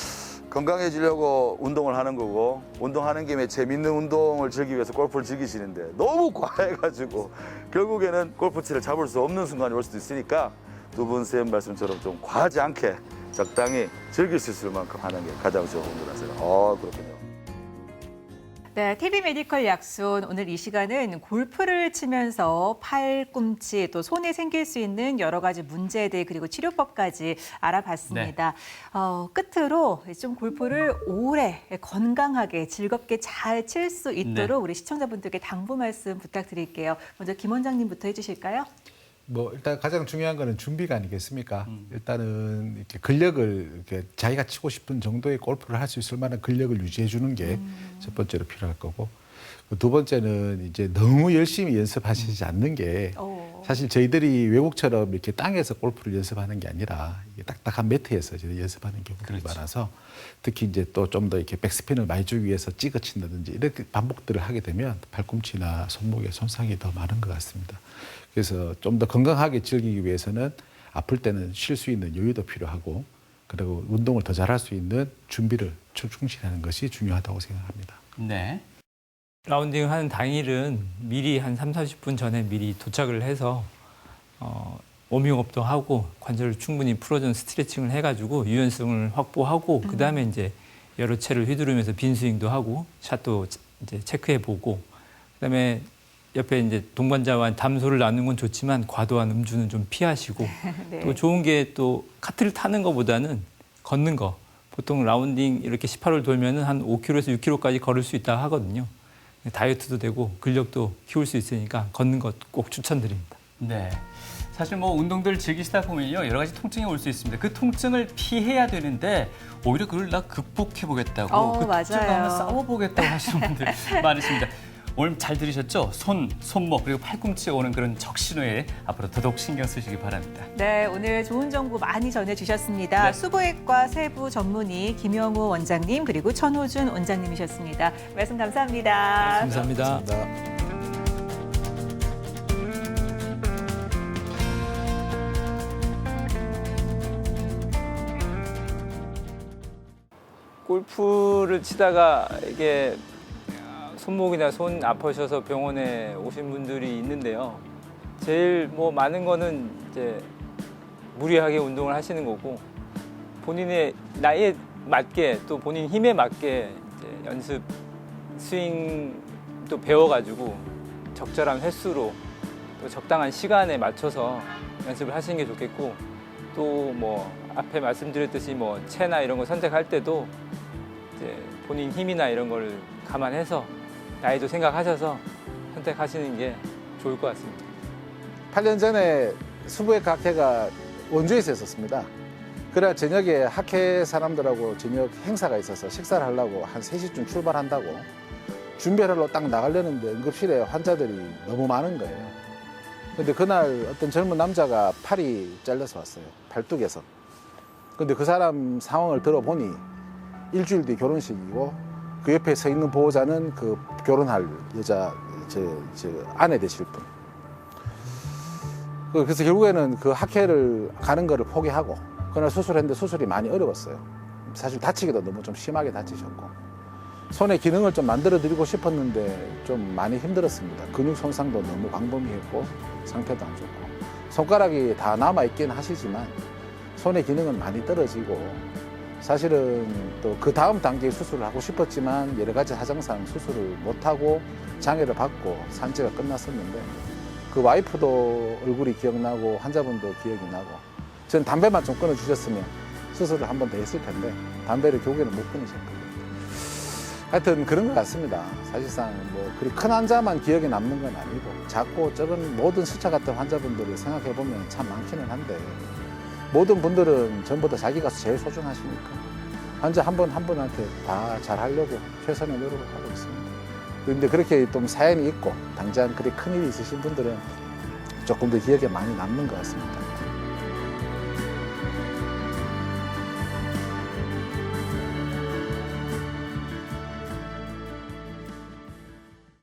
건강해지려고 운동을 하는 거고 운동하는 김에 재밌는 운동을 즐기기 위해서 골프를 즐기시는데 너무 과해가지고 결국에는 골프치를 잡을 수 없는 순간이 올 수도 있으니까 두 분 선생님 말씀처럼 좀 과하지 않게 적당히 즐길 수 있을 만큼 하는 게 가장 좋은 거라서요. 그렇군요. 네, TV 메디컬 약손 오늘 이 시간은 골프를 치면서 팔꿈치 또 손에 생길 수 있는 여러 가지 문제들 그리고 치료법까지 알아봤습니다. 끝으로 좀 골프를 오래 건강하게 즐겁게 잘 칠 수 있도록 우리 시청자분들께 당부 말씀 부탁드릴게요. 먼저 김 원장님부터 해주실까요? 뭐 일단 가장 중요한 거는 준비가 아니겠습니까? 일단은 이렇게 근력을 이렇게 자기가 치고 싶은 정도의 골프를 할 수 있을 만한 근력을 유지해 주는 게 첫 번째로 필요할 거고 두 번째는 이제 너무 열심히 연습하시지 않는 게 사실 저희들이 외국처럼 이렇게 땅에서 골프를 연습하는 게 아니라 이게 딱딱한 매트에서 연습하는 경우들이 많아서 특히 이제 또 좀 더 이렇게 백스핀을 많이 주기 위해서 찍어 친다든지 이렇게 반복들을 하게 되면 팔꿈치나 손목에 손상이 더 많은 것 같습니다. 그래서 좀 더 건강하게 즐기기 위해서는 아플 때는 쉴 수 있는 여유도 필요하고 그리고 운동을 더 잘할 수 있는 준비를 충실하는 것이 중요하다고 생각합니다. 네. 라운딩을 하는 당일은 미리 한 3, 40분 전에 미리 도착을 해서 워밍업도 하고 관절을 충분히 풀어주는 스트레칭을 해가지고 유연성을 확보하고 그다음에 이제 여러 채를 휘두르면서 빈 스윙도 하고 샷도 이제 체크해보고 그다음에 옆에 이제 동반자와 담소를 나누는 건 좋지만 과도한 음주는 좀 피하시고 네. 또 좋은 게 또 카트를 타는 것보다는 걷는 거 보통 라운딩 이렇게 18홀 돌면은 한 5km에서 6km까지 걸을 수 있다 하거든요. 다이어트도 되고 근력도 키울 수 있으니까 걷는 것 꼭 추천드립니다. 네. 사실 뭐 운동들 즐기시다 보면요 여러 가지 통증이 올 수 있습니다. 그 통증을 피해야 되는데 오히려 그걸 나 극복해 보겠다고 그 통증과 한번 싸워보겠다고 하시는 분들 많으십니다. 오늘 잘 들으셨죠? 손목 그리고 팔꿈치에 오는 그런 적신호에 앞으로 더더욱 신경 쓰시기 바랍니다. 네, 오늘 좋은 정보 많이 전해주셨습니다. 네. 수보외과 세부 전문의 김영우 원장님 그리고 천호준 원장님이셨습니다. 말씀 감사합니다. 감사합니다. 골프를 치다가 이게 손목이나 손 아프셔서 병원에 오신 분들이 있는데요. 제일 뭐 많은 거는 이제 무리하게 운동을 하시는 거고 본인의 나이에 맞게 또 본인 힘에 맞게 이제 연습 스윙도 배워가지고 적절한 횟수로 또 적당한 시간에 맞춰서 연습을 하시는 게 좋겠고 또 뭐 앞에 말씀드렸듯이 뭐 채나 이런 거 선택할 때도 이제 본인 힘이나 이런 걸 감안해서 나이도 생각하셔서 선택하시는 게 좋을 것 같습니다. 8년 전에 수부외과 학회가 원주에서 했었습니다. 그래 저녁에 학회 사람들하고 저녁 행사가 있어서 식사를 하려고 한 3시쯤 출발한다고 준비를 하러 딱 나가려는데 응급실에 환자들이 너무 많은 거예요. 근데 그날 어떤 젊은 남자가 팔이 잘려서 왔어요. 팔뚝에서. 근데 그 사람 상황을 들어보니 일주일 뒤 결혼식이고 그 옆에 서 있는 보호자는 그 결혼할 여자 저 아내 되실 분. 그래서 결국에는 그 학회를 가는 거를 포기하고 그날 수술했는데 수술이 많이 어려웠어요. 사실 다치기도 너무 좀 심하게 다치셨고 손의 기능을 좀 만들어 드리고 싶었는데 좀 많이 힘들었습니다. 근육 손상도 너무 광범위했고 상태도 안 좋고 손가락이 다 남아 있긴 하시지만 손의 기능은 많이 떨어지고 사실은 또 그 다음 단계의 수술을 하고 싶었지만 여러 가지 사정상 수술을 못하고 장애를 받고 산지가 끝났었는데 그 와이프도 얼굴이 기억나고 환자분도 기억이 나고 전 담배만 좀 끊어주셨으면 수술을 한 번 더 했을 텐데 담배를 결국에는 못 끊으셨거든요. 하여튼 그런 것 같습니다. 사실상 뭐 그리 큰 환자만 기억에 남는 건 아니고 작고 적은 모든 수차 같은 환자분들을 생각해 보면 참 많기는 한데 모든 분들은 전부 다 자기가 제일 소중하시니까 환자 한 분 한 분한테 다 잘하려고 최선의 노력을 하고 있습니다. 그런데 그렇게 좀 사연이 있고 당장 그리 큰일이 있으신 분들은 조금 더 기억에 많이 남는 것 같습니다.